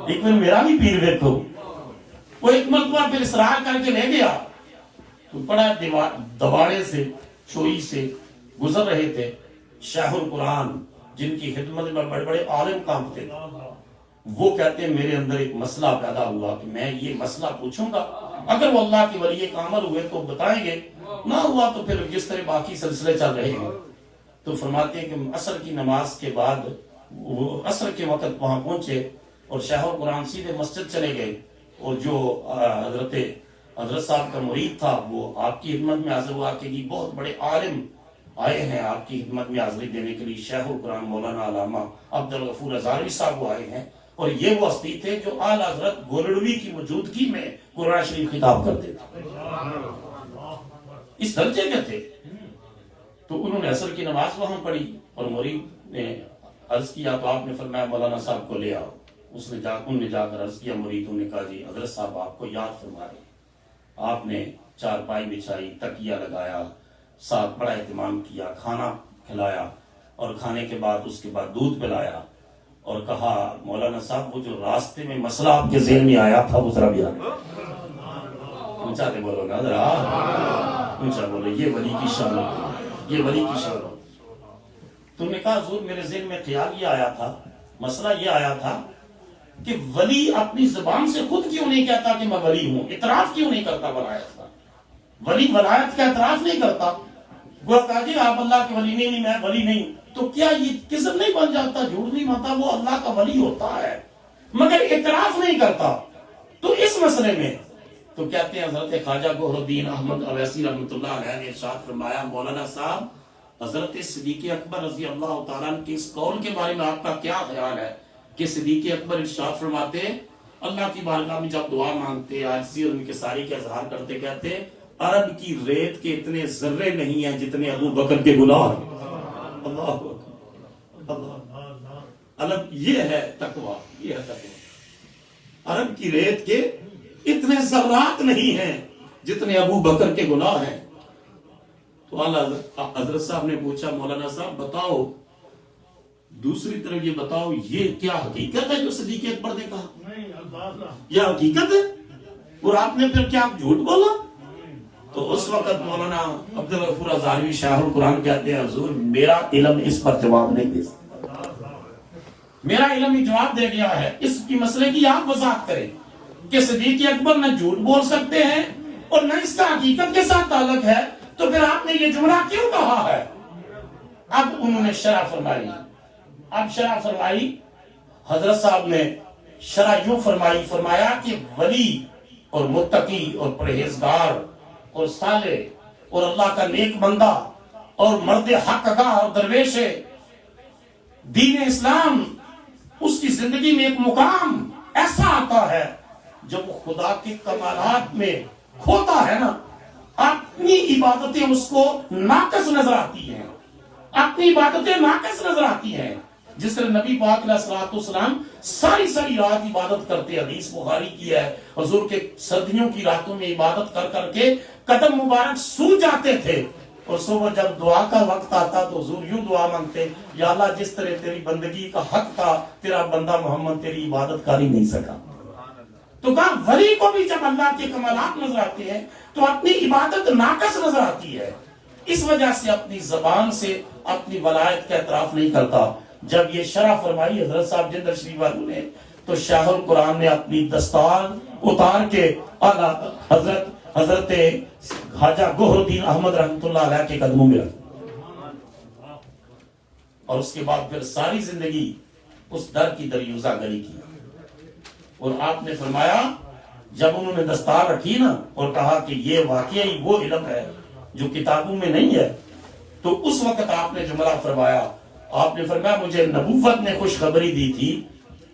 ایک بار میرا بھی پیر ویکھو. وہ ایک مرتبہ پھر اصرار کر کے لے گیا تو بڑا دواڑے سے چوئی سے گزر رہے تھے شیخ القرآن جن کی خدمت میں بڑے بڑے عالم کامتے تھے. وہ کہتے ہیں میرے اندر ایک مسئلہ پیدا ہوا کہ میں یہ مسئلہ پوچھوں گا, اگر وہ اللہ کی ولی کامل ہوئے تو بتائیں گے, نہ ہوا تو پھر جس طرح باقی سلسلے چل رہے ہیں. تو فرماتے ہیں کہ عصر کی نماز کے بعد وہ عصر کے وقت وہاں پہنچے اور شیخ القرآن سیدھے مسجد چلے گئے. اور جو حضرت صاحب کا مرید تھا وہ آپ کی خدمت میں حاضر ہوا کہ جی بہت بڑے عالم آئے ہیں آپ کی خدمت میں حاضری دینے کے لیے. شیخ القرآن مولانا علامہ عبدالغفور ازہری صاحب وہ آئے ہیں, اور یہ وہ ہستی تھے جو اعلی حضرت گولڑوی کی موجودگی میں قرآن شریف خطاب کرتے تھے, اس درجے کے تھے. تو انہوں نے عصر کی نماز وہاں پڑھی اور مرید نے عرض کیا تو آپ نے فرمایا مولانا صاحب کو لے آؤ. ان نے جا کر عرض کیا, مریدوں نے کہا جی حضرت صاحب آپ کو یاد فرما رہے. آپ نے چارپائی بچھائی, تکیہ لگایا, ساتھ بڑا اہتمام کیا, کھانا کھلایا, اور کھانے کے بعد اس کے بعد دودھ پلایا, اور کہا مولانا صاحب وہ جو راستے میں مسئلہ آپ کے ذہن میں آیا تھا وہ ذرا بھی آیا. اونچا تے بولو نا ذرا, اونچا بولو. یہ ولی کی شان, یہ ولی کی شان. تم نے کہا حضور میرے ذہن میں خیال یہ آیا تھا, مسئلہ یہ آیا تھا کہ ولی اپنی زبان سے خود کیوں نہیں کہتا کہ میں ولی ہوں, اعتراف کیوں نہیں کرتا ولایت کا. ولی ولایت کا اعتراف نہیں کرتا. وہ کہا جی آپ اللہ کے ولی نہیں, میں ولی نہیں, تو کیا یہ کذب نہیں بن جاتا, جھوٹ نہیں بنتا, وہ اللہ کا ولی ہوتا ہے مگر اعتراف نہیں کرتا. تو اس مسئلے میں تو کہتے ہیں حضرت خواجہ گوہر الدین احمد اویسی رحمۃ اللہ علیہ نے ارشاد فرمایا، مولانا صاحب حضرت صدیق اکبر رضی اللہ تعالیٰ عنہ کے اس قول کے بارے میں آپ کا کیا خیال ہے کہ صدیق اکبر ارشاد فرماتے اللہ کی بارگاہ میں جب دعا مانگتے، عاجزی اور انکساری کا اظہار کرتے، کہتے عرب کی ریت کے اتنے ذرے نہیں ہیں جتنے ابو بکر کے گناہ ہیں۔ اللہ اکبر، اللہ، یہ ہے تقویٰ، یہ ہے تقویٰ۔ عرب کی ریت کے اتنے ذرات نہیں ہیں جتنے ابو بکر کے گناہ ہیں۔ تو حضرت صاحب نے پوچھا، مولانا صاحب بتاؤ، دوسری طرف یہ بتاؤ، یہ کیا حقیقت ہے جو صدیق اکبر نے کہا؟ یہ حقیقت ہے اور آپ نے پھر کیا جھوٹ بولا؟ تو اس وقت مولانا عبدالغفور ازہروی شاہ القرآن کہتے ہیں، حضور میرا علم اس پر جواب نہیں دے سکتا، میرا علم ہی جواب دے گیا ہے، اس کی مسئلے کی آپ وضاحت کریں کہ صدیق اکبر نہ جھوٹ بول سکتے ہیں اور نہ اس کا حقیقت کے ساتھ تعلق ہے، تو پھر آپ نے یہ جملہ کیوں کہا ہے؟ اب انہوں نے شرح فرمائی، اب شرح فرمائی، حضرت صاحب نے شرح یوں فرمائی، فرمایا کہ ولی اور متقی اور پرہیزگار اور صالح اور اللہ کا نیک بندہ اور مرد حق گاہ اور درویش دین اسلام، اس کی زندگی میں ایک مقام ایسا آتا ہے جب وہ خدا کے کمالات میں کھوتا ہے نا، اپنی عبادتیں اس کو ناقص نظر آتی ہیں، اپنی عبادتیں ناقص نظر آتی ہیں۔ جس طرح نبی پاک علیہ الصلوۃ والسلام ساری رات عبادت کرتے، حدیث بخاری کی ہے، حضور کے سردیوں کی راتوں میں عبادت کر کر کے قدم مبارک سو جاتے تھے، اور صبح جب دعا کا وقت آتا تو حضور یوں دعا مانگتے، یا اللہ جس طرح تیری بندگی کا حق تھا، تیرا بندہ محمد تیری عبادت کر ہی نہیں سکا۔ تو کہا ولی کو بھی جب اللہ کے کمالات نظر آتے ہیں تو اپنی عبادت ناقص نظر آتی ہے، اس وجہ سے اپنی زبان سے اپنی ولایت کا اعتراف نہیں کرتا۔ جب یہ شرح فرمائی حضرت صاحب جندر شریف والوں نے، تو شاہ القرآن نے اپنی دستار اتار کے اعلیٰ حضرت خواجہ گوہر الدین احمد رحمۃ اللہ علیہ کے قدموں میں رکھا، اور اس کے بعد پھر ساری زندگی اس در کی دریوزہ گری کی۔ اور آپ نے فرمایا جب انہوں نے دستار رکھی نا اور کہا کہ یہ واقعی وہ علم ہے جو کتابوں میں نہیں ہے، تو اس وقت آپ نے جملہ فرمایا، آپ نے فرمایا مجھے نبوت نے خوشخبری دی تھی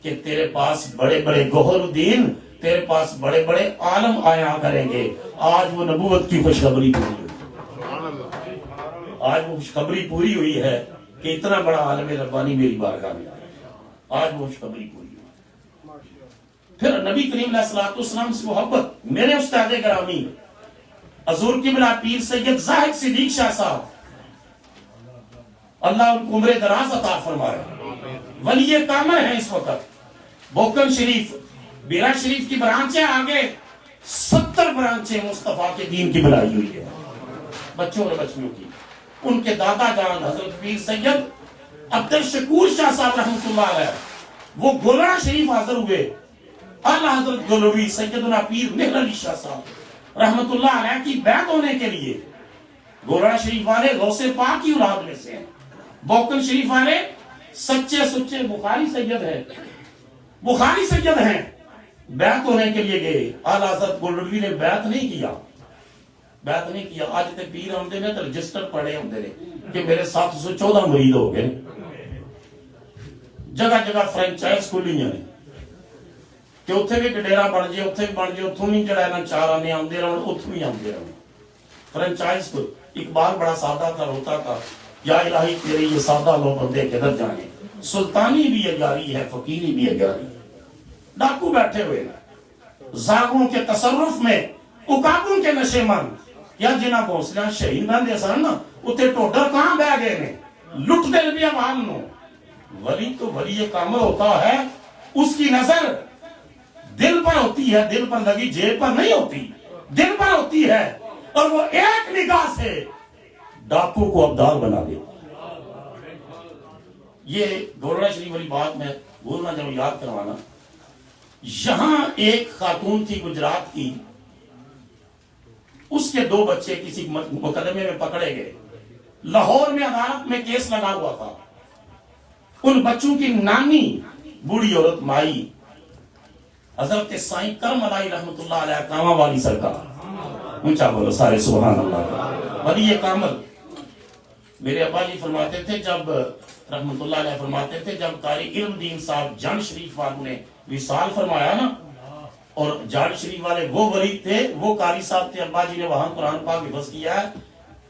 کہ تیرے پاس بڑے بڑے گوہر الدین، تیرے پاس بڑے بڑے عالم آیا کریں گے۔ آج وہ نبوت کی خوشخبری پوری ہوئی، آج وہ خوشخبری پوری ہوئی ہے کہ اتنا بڑا عالم ربانی میری بارگاہ میں آیا، آج وہ خوشخبری پوری ہوئی۔ پھر نبی کریم علیہ الصلوۃ والسلام سے محبت، میرے استاد گرامی حضور قبلہ پیر سید زاہد صدیق شاہ صاحب، اللہ ان کو عمر دراز عطا فرمائے، ولی کامل ہیں اس وقت۔ بوکن شریف، بیرا شریف کی برانچیں آگے 70 برانچیں مصطفیٰ کے دین کی بنائی ہوئی ہے، بچوں اور بچیوں کی۔ ان کے دادا جان حضرت پیر سید عبد الشکور شاہ صاحب رحمۃ اللہ علیہ، وہ گولڑا شریف حاضر ہوئے، اعلیٰ حضرت گولوی سیدنا پیر مہر علی شاہ صاحب رحمۃ اللہ علیہ کی بیعت ہونے کے لیے۔ گولڑا شریف والے غوث پاک کی اولاد میں سے ہیں، بوکن شریف والے سچے سچے بخاری سید ہیں، بخاری سید ہیں، بیعت ہونے کے لیے گئے۔ اعلیٰ حضرت گولوی نے بیعت نہیں کیا، بیعت نہیں کیا۔ آج تک پیر ہوندے نے تو رجسٹر پڑے ہوندے نے کہ میرے 714 مرید ہو گئے، جگہ جگہ فرینچائز کھولیاں نے کہ اتنے بھی ڈیرا بن جائے، اتنے بھی بن جائے، اتوں بھی جڑا نا چار آنے آتے رہن، اتوں بھی آتے رہن، فرینچائز کو۔ اقبال بڑا سادہ تھا، روتا تھا، یا الہی تیرے یہ سادہ لو بندے کدھر جانے، سلطانی بھی اجاری ہے، فقیری بھی اجاری۔ ڈاکو بیٹھے ہوئے زاغوں کے تصرف میں، اکابوں کے نشے من، یا جنہ گھونسلیاں شہید بندے سن نا، اتنے ٹوڈر کہاں بہ گئے نے، لٹ دے بھی عوام نو۔ ولی تو ولی کامل ہوتا ہے، اس کی نظر دل پر ہوتی ہے، دل پر لگی جیب پر نہیں ہوتی، دل پر ہوتی ہے، اور وہ ایک نگاہ سے ڈاکو کو ابدال بنا دے۔ یہ گولڑا شریف والی بات میں بولنا جب یاد کروانا، یہاں ایک خاتون تھی گجرات کی، اس کے 2 بچے کسی مقدمے میں پکڑے گئے، لاہور میں عدالت میں کیس لگا ہوا تھا۔ ان بچوں کی نانی بوڑھی عورت مائی حضرت سائیں کرم علائی رحمت اللہ علیہ کامہ والی سرکار، اونچا بولو سارے سبحان اللہ، ولی کامل۔ میرے ابا جی فرماتے تھے جب رحمت اللہ علیہ فرماتے تھے جب قاری علم دین صاحب جان شریف والوں نے وصال فرمایا نا، اور جان شریف والے وہ ولی تھے، وہ قاری صاحب تھے، ابا جی نے وہاں قرآن پاک حفظ کیا ہے،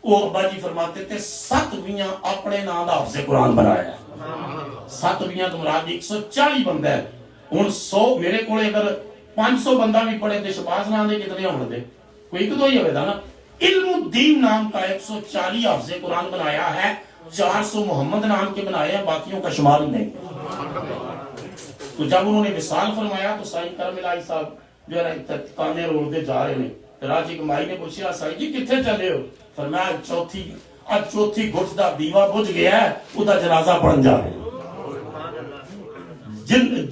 وہ ابا جی فرماتے تھے 7 اپنے نام دا حفظ قرآن بنایا ہے، 7 تو مراد 140 بندہ ہے۔ ہن 100 میرے کولے اگر 500 بندہ بھی پڑھے تے شباز نام دے کتنے ہون دے؟ کوئی ایک دو ہی ہوئے دا نا۔ علم الدین نام کا 140 حفظ قرآن بنایا ہے، 400 محمد نام کے بنائے ہیں، باقیوں کا شمار ہی نہیں۔ تو جب انہوں نے وصال فرمایا تو سائیں کرم الہی صاحب جو ہے نا کانے روڈ دے جا رہے ہیں، راجی کمائی نے پوچھا سائیں جی کتنے چلے ہو؟ فرمایا چوتھی گھٹ دا دیوا بجھ گیا ہے، وہ دا جنازہ پڑھن جا رہے ہیں۔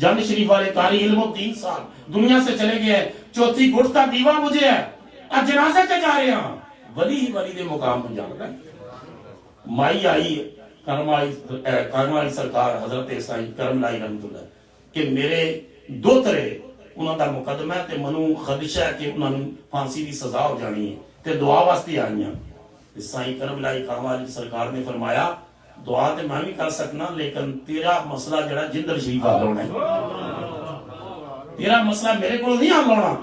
جن شریف والے قاری علم الدین صاحب دنیا سے چلے گئے ہیں، چوتھی گھٹ دا دیوا بجھے ہے، اب جنازہ تے جا رہے ہیں۔ ولی ہی ولی دے مقام پر جانا ہے۔ مائی آئی کرم والی سرکار حضرت سائیں کرم لائی رحمت اللہ کہ میرے دو طرح انہوں دا مقدمہ ہے تے منو خدشہ ہے کہ انہوں نے پھانسی دی سزا ہو جانی ہے تے دعا واسطے آئی ہیں۔ سائیں کرم لائی کرم والی سرکار نے فرمایا دعا تے میں بھی کر سکنا، لیکن تیرا مسئلہ جڑا جندر شریف حل ہونا ہے، تیرا مسئلہ میرے کو نہیں حل ہونا،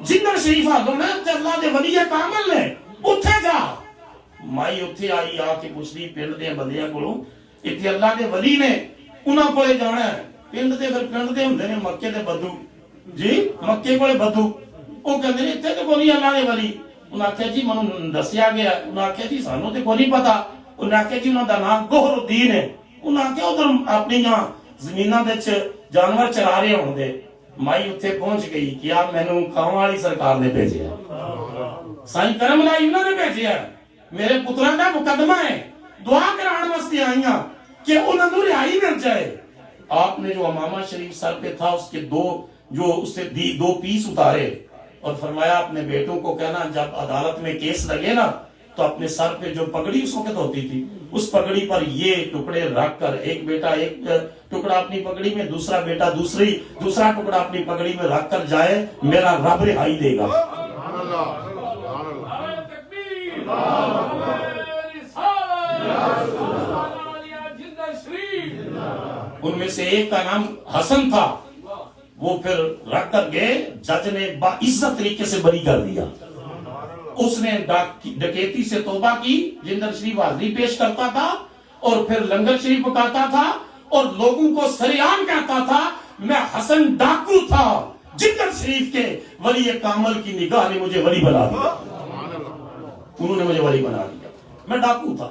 جندر شریف حل ہونا ہے تے اللہ دے ولی کامل نے اتھے جا۔ مائی اتھے آئی آ کے پوچھ دی پنڈ دے بندیاں کولوں اتھے اللہ دے ولی نے انہاں کولے جانا ہے، پنڈ دے پھر پنڈ دے ہوندے نے مکے دے بدو، جی مکے کولے بدو، وہ کہندے نے اتھے تے کوئی اللہ دے ولی، انہاں آکھیا جی منوں دسیا گیا، انہاں آکھیا جی سانوں تے کوئی نہیں پتا، انہاں آکھیا جی انہاں دا نام گوہر الدین ہے، انہاں آکھیا ادھر اپنی زمیناں وچ جانور چرا رہے ہون دے۔ مائی اتھے پہنچ گئی کیا مینوں کاواں والی سرکار نے بھیجیا، سائیں کرم لائی انہوں نے بھیجیا، میرے پتراں دا مقدمہ ہے، دعا کران واسطے آئیاں کہ انہوں نے رہائی مل جائے۔ آپ نے جو امامہ شریف سر پہ تھا اس کے اس سے دو پیس اتارے اور فرمایا اپنے بیٹوں کو کہنا جب عدالت میں کیس لگے نا تو اپنے سر پہ جو پگڑی اس وقت ہوتی تھی اس پگڑی پر یہ ٹکڑے رکھ کر، ایک بیٹا ایک ٹکڑا اپنی پگڑی میں، دوسرا بیٹا دوسرا ٹکڑا اپنی پگڑی میں رکھ کر جائے، میرا رب رہائی دے گا۔ ان میں سے ایک کا نام حسن تھا، وہ پھر رکھ کر گئے، جج نے باعزت طریقے سے بری کر دیا۔ اس نے ڈکیتی سے توبہ کی، جندر شریف حاضری پیش کرتا تھا اور پھر لنگر شریف پکاتا تھا اور لوگوں کو سریعان کہتا تھا میں حسن ڈاکو تھا، جندر شریف کے ولی کامل کی نگاہ نے مجھے ولی بنا دیا، انہوں نے مجھے ولی بنا دیا، میں ڈاکو تھا،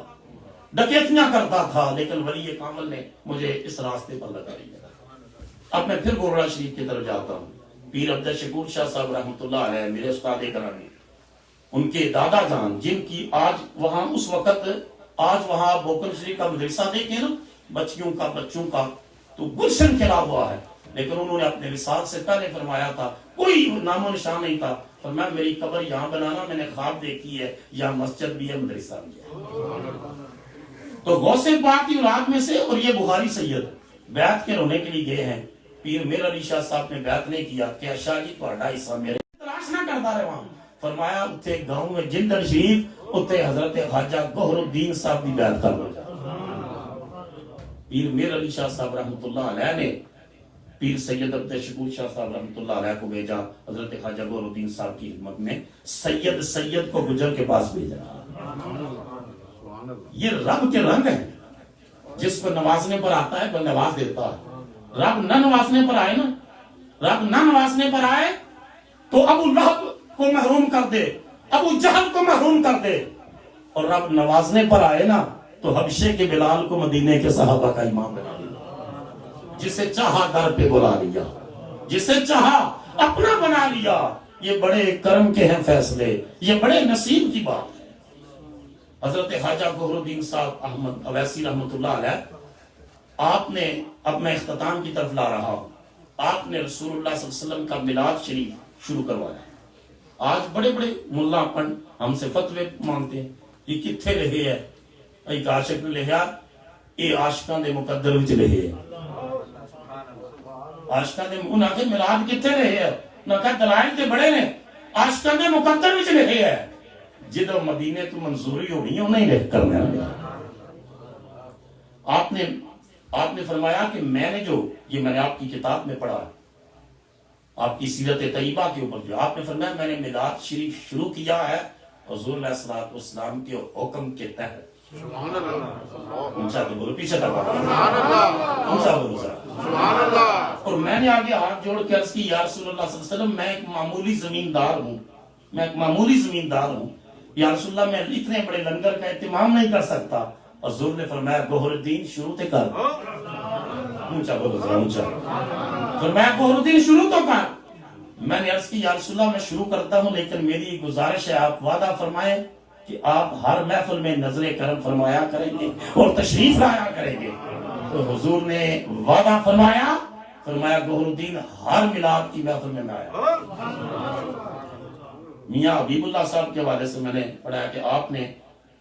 ڈکیتیاں کرتا تھا، لیکن ولی کامل نے مجھے اس راستے پر لگا دیا۔ اب میں پھر گورڑا شریف کی طرف جاتا ہوں۔ پیر عبد الشکور شاہ صاحب رحمۃ اللہ علیہ میرے استاد گرامی، ان کے دادا جان جن کی آج وہاں اس وقت وہاں بوکن شریف کا مدرسہ دیکھیں نا، بچوں کا تو گلشن کھلا ہوا ہے، لیکن انہوں نے اپنے وصال سے پہلے فرمایا تھا کوئی نام و نشان نہیں تھا، فرمایا میری قبر یہاں بنانا، میں نے خواب دیکھی ہے یہاں مسجد بھی ہے مدرسہ بھی ہے۔ تو غوث پاک کی اولاد میں سے، اور یہ بخاری سید بیعت کے رونے کے لیے گئے ہیں، پیر میر علی شاہ صاحب نے بیعت نہیں کیا کہ شاہ جی تہاڈا حصہ میرے، تلاش نہ کرتا رہے وہاں، فرمایا اتھے گاؤں میں جندر شریف اتھے حضرت خواجہ گوہر الدین صاحب کی بیعت کر لو جا۔ پیر میر علی شاہ صاحب رحمۃ اللہ علیہ نے پیر سید عبد الشکور شاہ صاحب رحمۃ اللہ علیہ کو بھیجا، حضرت خواجہ گوہر الدین صاحب کی خدمت میں سید کو گجر کے پاس بھیجا۔ یہ رب کے رنگ ہیں، جس کو نوازنے پر آتا ہے وہ نواز دیتا ہے، رب نہ نوازنے پر آئے نا، رب نہ نوازنے پر آئے تو ابو لہب کو محروم کر دے، ابو جہل کو محروم کر دے، اور رب نوازنے پر آئے نا تو حبشے کے بلال کو مدینے کے صحابہ کا امام بنا لیا، جسے چاہا گھر پہ بلا لیا، جسے چاہا اپنا بنا لیا۔ یہ بڑے کرم کے ہیں فیصلے، یہ بڑے نصیب کی بات ہے۔ حضرت خواجہ گوہر الدین صاحب احمد اویسی رحمۃ اللہ علیہ، آپ نے، اب میں اختتام کی طرف لا رہا ہوں، آپ نے رسول اللہ صلی اللہ علیہ وسلم کا میلاد شریف شروع کروایا۔ آج بڑے بڑے ملا پن ہم سے فتوے مانگتے ہیں، یہ کتھے رہے ہے، ایک عاشق نے لکھا یہ عاشقاں دے مقدر وچ رہے ہے، عاشقاں دے منہ نہ کہ میلاد کتنے رہے ہے نہ کہ دلائل تے بڑے نے عاشقاں دے مقدر وچ رہے ہے جدو مدینے تو منظوری ہونی ہے انہیں لکھ کرنا ہے۔ آپ نے فرمایا کہ میں نے جو یہ میں نے آپ کی کتاب میں پڑھا آپ کی سیرت طیبہ کے اوپر جو آپ نے فرمایا میں نے میلاد شریف شروع کیا ہے حضور علیہ الصلوۃ والسلام کے حکم کے تحت۔ سبحان اللہ، اونچا تو بولو، پیچھے تک سبحان اللہ، اونچا بولو سبحان اللہ۔ اور میں نے آگے ہاتھ جوڑ کے عرض کی یا رسول اللہ صلی اللہ علیہ وسلم میں ایک معمولی زمیندار ہوں یا رسول اللہ میں اتنے بڑے لنگر کا اہتمام نہیں کر سکتا۔ حضور نے فرمایا گوہر الدین شروع تے کر، اونچا بولو ذرا اونچا، فرمایا گوہر الدین شروع تو کر۔ میں نے عرض کی یا رسول اللہ میں شروع کرتا ہوں لیکن میری گزارش ہے آپ وعدہ فرمائیں کہ آپ ہر محفل میں نظر کرم فرمایا کریں گے اور تشریف لایا کریں گے۔ تو حضور نے وعدہ فرمایا گوہر الدین ہر میلاد کی محفل میں آیا۔ میاں حبیب اللہ صاحب کے حوالے سے میں نے پڑھا کہ آپ نے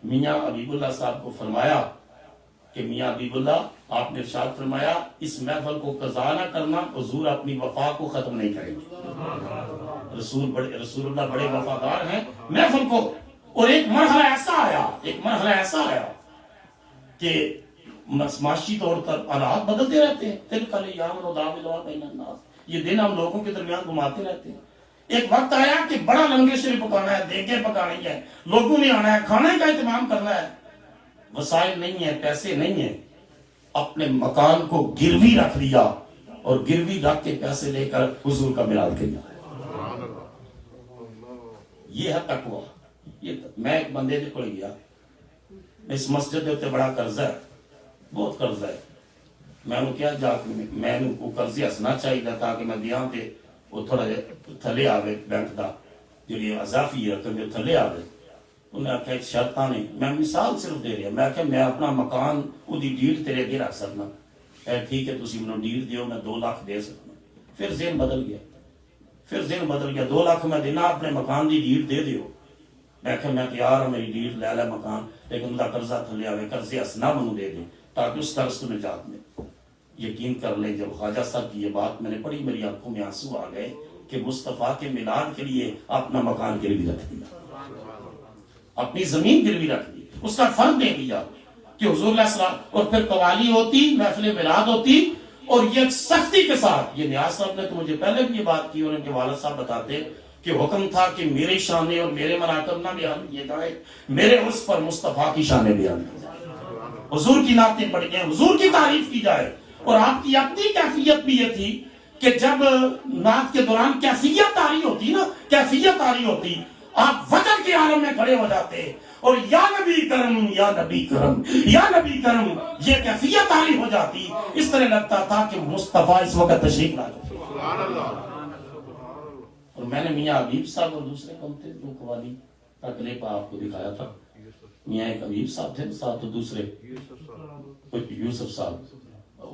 میاں حبیب اللہ صاحب کو فرمایا کہ میاں حبیب اللہ آپ نے ارشاد فرمایا اس محفل کو قضا نہ کرنا، حضور اپنی وفا کو ختم نہیں کریں گے۔ رسول اللہ بڑے وفادار ہیں محفل کو۔ اور ایک مرحلہ ایسا آیا کہ معاشی طور پر حالات بدلتے رہتے ہیں، تلک الیام نداولها بین الناس، یہ دن ہم لوگوں کے درمیان گھماتے رہتے ہیں۔ ایک وقت آیا کہ بڑا لنگر شریف پکانا ہے، دیگیں پکانی ہے، لوگوں نے آنا ہے، کھانے کا اہتمام کرنا ہے، وسائل نہیں ہے، پیسے نہیں ہیں، اپنے مکان کو گروی رکھ دیا اور گروی رکھ کے پیسے لے کر حضور کا میلاد کیا۔ یہ ہے تقویٰ۔ میں ایک بندے دے کول گیا، اس مسجد دے تے بڑا قرضہ ہے، بہت قرضہ ہے، میں نے کیا جا کے میں نے کو قرضی ہسنا چاہیے تاکہ میں دیاں تے وہ تھوڑا تھلے آوے بینک دا جڑی اضافی رقم جو تھلے آوے۔ انہیں آخیا ایک شرطاں نہیں، میں مثال صرف دے رہا، میں آخیا میں اپنا مکان وہ دی ڈیڈ تیرے اگے رکھ سکنا، اے ٹھیک ہے تسی منو ڈیڈ دیو میں 2 لاکھ دے سکنا۔ پھر ذہن بدل گیا 2 لاکھ میں دینا، اپنے مکان دی ڈیڈ دے دیو۔ میں کہ میں تیار ہوں میری ڈیڈ لے لے مکان، لیکن ان کا قرضہ تھلے آوے، قرضے ہسنا منو دے دے تاکہ اس قرض تو نجات میں۔ یقین کر لیں جب خواجہ صاحب کی یہ بات میں نے پڑھی میری آنکھوں میں آنسو آ گئے کہ مصطفیٰ کے میلاد کے لیے اپنا مکان گروی رکھ دیا، اپنی زمین گروی رکھ دی، اس کا فرق دے دیا کہ حضور علیہ السلام۔ اور پھر قوالی ہوتی، محفل میلاد ہوتی، اور یہ سختی کے ساتھ، یہ نیاز صاحب نے تو مجھے پہلے بھی یہ بات کی اور ان کے والد صاحب بتاتے کہ حکم تھا کہ میری شانیں اور میرے مناقب نہ بیان کیے جائے، میرے عرص پر مصطفیٰ کی شانیں بیان کی جائے، حضور کی نعتیں پڑھی جائیں، حضور کی تعریف کی جائے۔ اور آپ کی اپنی کیفیت بھی یہ تھی کہ جب نعت کے دوران کیفیت آ رہی ہوتی آپ وجر کے عالم میں کھڑے ہو جاتے اور یا نبی کرم یا نبی کرم یا نبی کرم یہ کیفیت آری ہو جاتی۔ اس طرح لگتا تھا کہ مصطفیٰ اس وقت تشریف لا جائے۔ اور میں نے میاں حبیب صاحب اور دوسرے کم تھے دو قوالی کا کلپ آپ کو دکھایا تھا، میاں ایک حبیب صاحب تھے ساتھ تو دوسرے یوسف صاحب،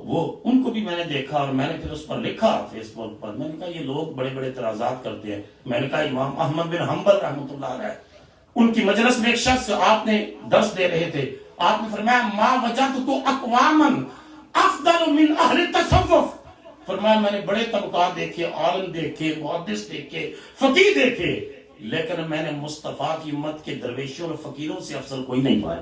وہ ان کو بھی میں نے دیکھا اور میں نے پھر اس پر لکھا فیس بک پر۔ میں نے کہا یہ لوگ بڑے بڑے اعتراضات کرتے ہیں۔ میں نے کہا امام احمد بن حنبل رحمۃ اللہ علیہ ان کی مجلس میں ایک شخص آپ نے درس دے رہے تھے، آپ نے فرمایا ما وجدت اقواما افضل من اہل تصوف، فرمایا میں نے بڑے طبقات دیکھے، عالم دیکھے، محدث دیکھے، فقیہ دیکھے، لیکن میں نے مصطفیٰ کی امت کے درویشوں اور فقیروں سے افضل کوئی نہیں پایا۔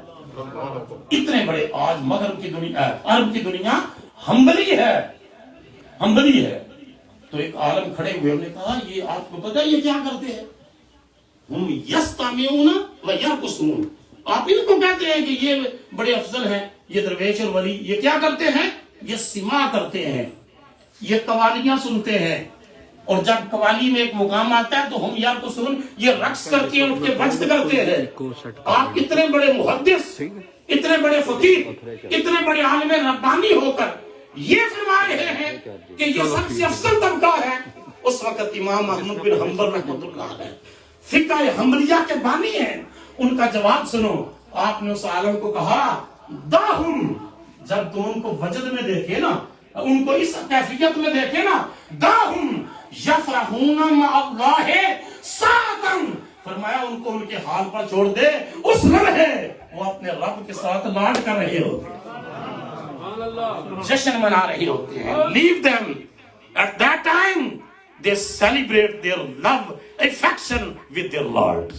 اتنے بڑے آج مغرب کی دنیا، عرب کی دنیا ہمبلی ہے۔ تو ایک عالم کھڑے ہوئے انہوں نے کہا یہ آپ کو پتہ ہے یہ کیا کرتے ہیں؟ ہم یستمعون و یرقصون، آپ ان کو کہتے ہیں کہ یہ بڑے افضل ہیں، یہ درویش اور ولی، یہ کیا کرتے ہیں؟ یہ سماع کرتے ہیں، یہ قوالیاں سنتے ہیں، اور جب قوالی میں ایک مقام آتا ہے تو ہم یرقصون، یہ رقص کرتے ہیں، اٹھ کے بجت کرتے ہیں۔ آپ اتنے بڑے محدث، اتنے بڑے فقیر، اتنے بڑے عالم ربانی ہو کر یہ فرما رہے ہیں کہ یہ سب سے افضل طبقہ ہے۔ اس وقت امام احمد بن حنبل رحمۃ اللہ علیہ فقہ حنبلیہ کے بانی ہیں، ان کا جواب سنو۔ آپ نے اس عالم کو کہا داہم، جب تم ان کو وجد میں دیکھے نا، ان کو اس کیفیت میں دیکھے نا، داہم یفرحون مع اللہ ساعتاً، فرمایا ان کو ان کے حال پر چھوڑ دے، اس لمحے وہ اپنے رب کے ساتھ لاڈ کر رہے ہوتے ہیں، جشن منا رہے ہوتے ہیں۔ لیو them they celebrate their love, affection with their Lord.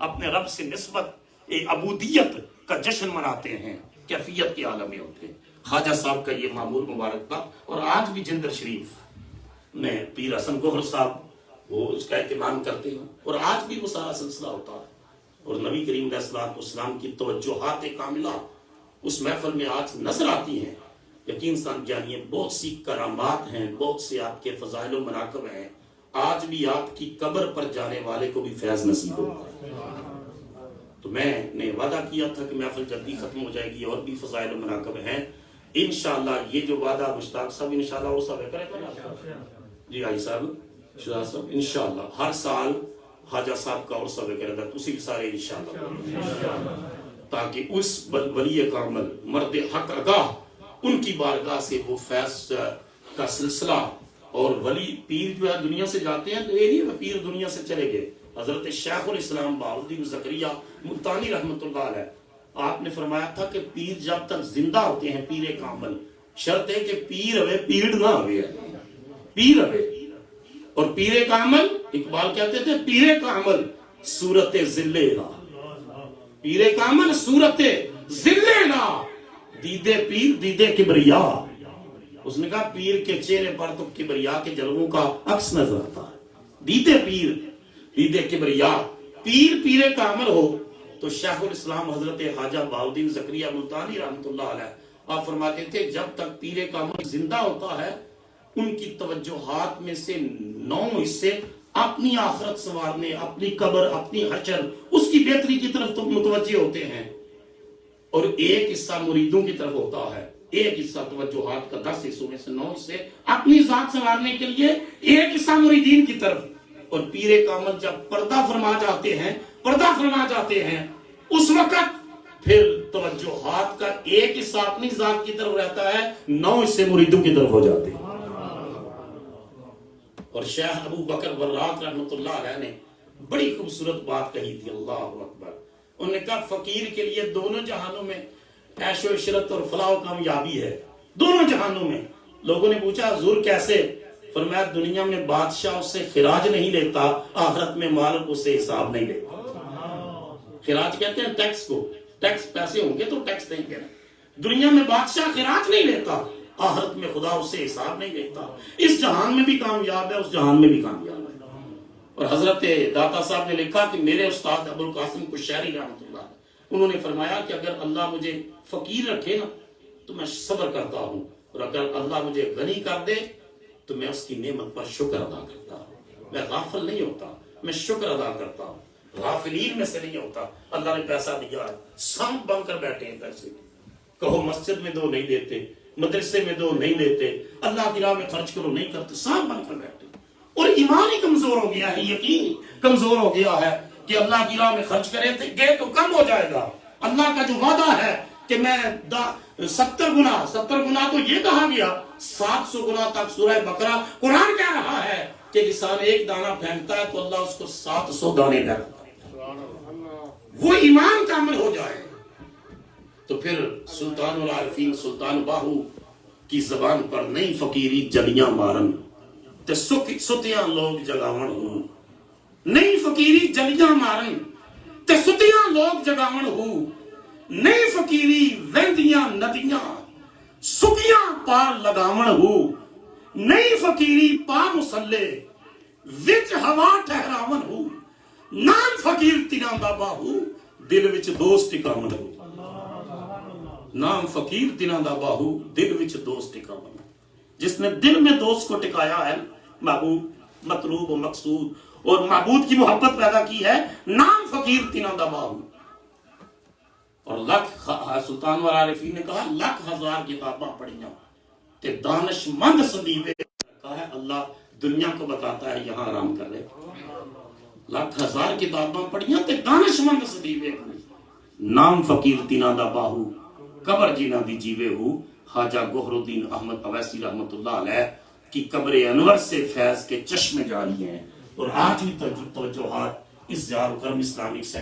اپنے رب سے نسبت عبودیت کا جشن مناتے ہیں، کیفیت کے عالم میں ہوتے ہیں۔ خواجہ صاحب کا یہ معمول مبارک تھا، اور آج بھی جندر شریف میں پیر حسن گوہر صاحب وہ اس کا اہتمام کرتے ہیں، اور آج بھی وہ سارا سلسلہ ہوتا ہے۔ اور نبی کریم علیہ الصلوۃ والسلام کی توجہات کاملہ اس محفل میں آج نظر آتی ہیں۔ یقین سان جانیے بہت سی کرامات ہیں، بہت سے آپ کے فضائل و مناقب ہیں، آج بھی آپ کی قبر پر جانے والے کو بھی فیض نصیب ہوگا۔ تو میں نے وعدہ کیا تھا کہ محفل جلدی ختم ہو جائے گی، اور بھی فضائل و مناقب ہیں انشاءاللہ۔ یہ جو وعدہ مشتاق صاحب انشاءاللہ وہ سب کرے گا جی آئی صاحب شہزاد صاحب انشاءاللہ ہر سال حاجہ صاحب کا اور سب کرے گا، اسی سارے انشاءاللہ، تاکہ اس ولی کامل مرد حق آگاہ ان کی بارگاہ سے وہ فیض کا سلسلہ، اور ولی پیر جو ہے دنیا سے جاتے ہیں تو یہ نہیں پیر دنیا سے چلے گئے۔ حضرت شیخ الاسلام بہاؤالدین زکریا ملتانی رحمۃ اللہ علیہ، آپ نے فرمایا تھا کہ پیر جب تک زندہ ہوتے ہیں پیر کامل، شرط ہے کہ پیر ہوئے پیڑ نہ ہوئے، پیر ہوئے۔ اور پیر کامل اقبال کہتے تھے پیر کامل صورت ذلے نا، پیر کامل صورت ذلے نا، دیدے پیر دیدے کبریا۔ اس نے کہا پیر کے چہرے پر تو کبریا کے جلووں کا عکس نظر آتا ہے، دیدے پیر دیدے کبریا۔ پیر پیر کامل ہو تو شیخ الاسلام حضرت خواجہ بہاؤالدین زکریا ملتانی رحمۃ اللہ علیہ آپ فرماتے تھے جب تک پیر کامل زندہ ہوتا ہے ان کی توجہات میں سے 9 حصے اپنی آخرت سنوارنے، اپنی قبر، اپنی حشر، اس کی بہتری کی طرف متوجہ ہوتے ہیں، اور ایک حصہ مریدوں کی طرف ہوتا ہے۔ ایک حصہ توجہات کا 10 حصوں میں سے 9 حصے اپنی ذات سنوارنے کے لیے، ایک حصہ مریدین کی طرف۔ اور پیر کامل جب پردہ فرما جاتے ہیں اس وقت پھر توجہات کا ایک حصہ اپنی ذات کی طرف رہتا ہے، 9 حصے مریدوں کی طرف ہو جاتے ہیں۔ اور شیخ ابو بکر وراق رحمۃ اللہ علیہ نے بڑی خوبصورت بات کہی تھی، اللہ اکبر۔ انہوں نے کہا فقیر کے لیے دونوں جہانوں میں عیش و عشرت اور فلاح و کامیابی ہے، دونوں جہانوں میں۔ لوگوں نے پوچھا حضور کیسے؟ فرمایا دنیا میں بادشاہ اس سے خراج نہیں لیتا، آخرت میں مالک اس سے حساب نہیں لیتا۔ خراج کہتے ہیں ٹیکس کو، ٹیکس پیسے ہوں گے تو ٹیکس دیں گے۔ دنیا میں بادشاہ خراج نہیں لیتا، آخرت میں خدا اس سے حساب نہیں لیتا۔ اس جہان میں بھی کامیاب ہے، اس جہان میں بھی کامیاب ہے۔ اور حضرت داتا صاحب نے لکھا کہ میرے استاد ابو القاسم کشیری رحمۃ اللہ انہوں نے فرمایا کہ اگر اللہ مجھے فقیر رکھے نا تو میں صبر کرتا ہوں، اور اگر اللہ مجھے غنی کر دے تو میں اس کی نعمت پر شکر ادا کرتا ہوں۔ میں غافل نہیں ہوتا، میں شکر ادا کرتا ہوں، غافلین میں سے نہیں ہوتا۔ اللہ نے پیسہ دیا ہے، سانپ بن کر بیٹھے ہیں پیسے، کہو مسجد میں 2 نہیں دیتے، مدرسے میں 2 نہیں دیتے، اللہ کی راہ میں خرچ کرو نہیں کرتے، سانپ بن کر بیٹھے۔ اور ایمان ہی کمزور ہو گیا ہے، یقین کمزور ہو گیا ہے کہ اللہ کی راہ میں خرچ کرے گئے تو کم ہو جائے گا۔ اللہ کا جو وعدہ ہے کہ میں 70 گنا تو یہ کہا گیا، 700 گنا تک سورہ بقرہ قرآن کہہ رہا ہے کہ انسان ایک دانہ پھینکتا ہے تو اللہ اس کو 700 دانے پھینکتا ہے۔ وہ ایمان کامل ہو جائے تو پھر سلطان العارفین سلطان باہو کی زبان پر نہیں فقیری جلیاں مارن تے ستیاں لوگ جگاون ہوں، نہیں فقیری جلیاں مارن تے ستیاں لوگ جگاون ہوں، نہیں فقیری ویندیاں ندیاں سکیاں پار لگاون ہوں، نہیں فقیری پا مسلے وچ ہوا ٹھہراون ہوں، نام فقیر تیراں دا باہو دل وچ دوست ٹکاون ہوں، نام فقیر تیراں دا باہو دل وچ دوست ٹکاون ہوں۔ جس نے دل میں دوست کو ٹکایا ہے، محبوب مطلوب و مقصود اور معبود کی محبت پیدا کی ہے، نام فقیر تیراں دا باہو۔ اور سلطان والعارفین نے کہا 1,00,000 کتاباں پڑھیاں تے دانش مند صدیوے کہا ہے اللہ دنیا کو بتاتا ہے یہاں آرام کر لے۔ 1,00,000 کتاباں پڑھیاں تے دانش مند صدیوے نام فقیر تینا دا باہو قبر جینا دی جیوے ہو۔ خواجہ گوہر الدین احمد اویسی رحمۃ اللہ علیہ کی قبر انور سے فیض کے چشمے جاری ہیں، اور آج بھی توجہات اس زیار و کرم اسلامک سے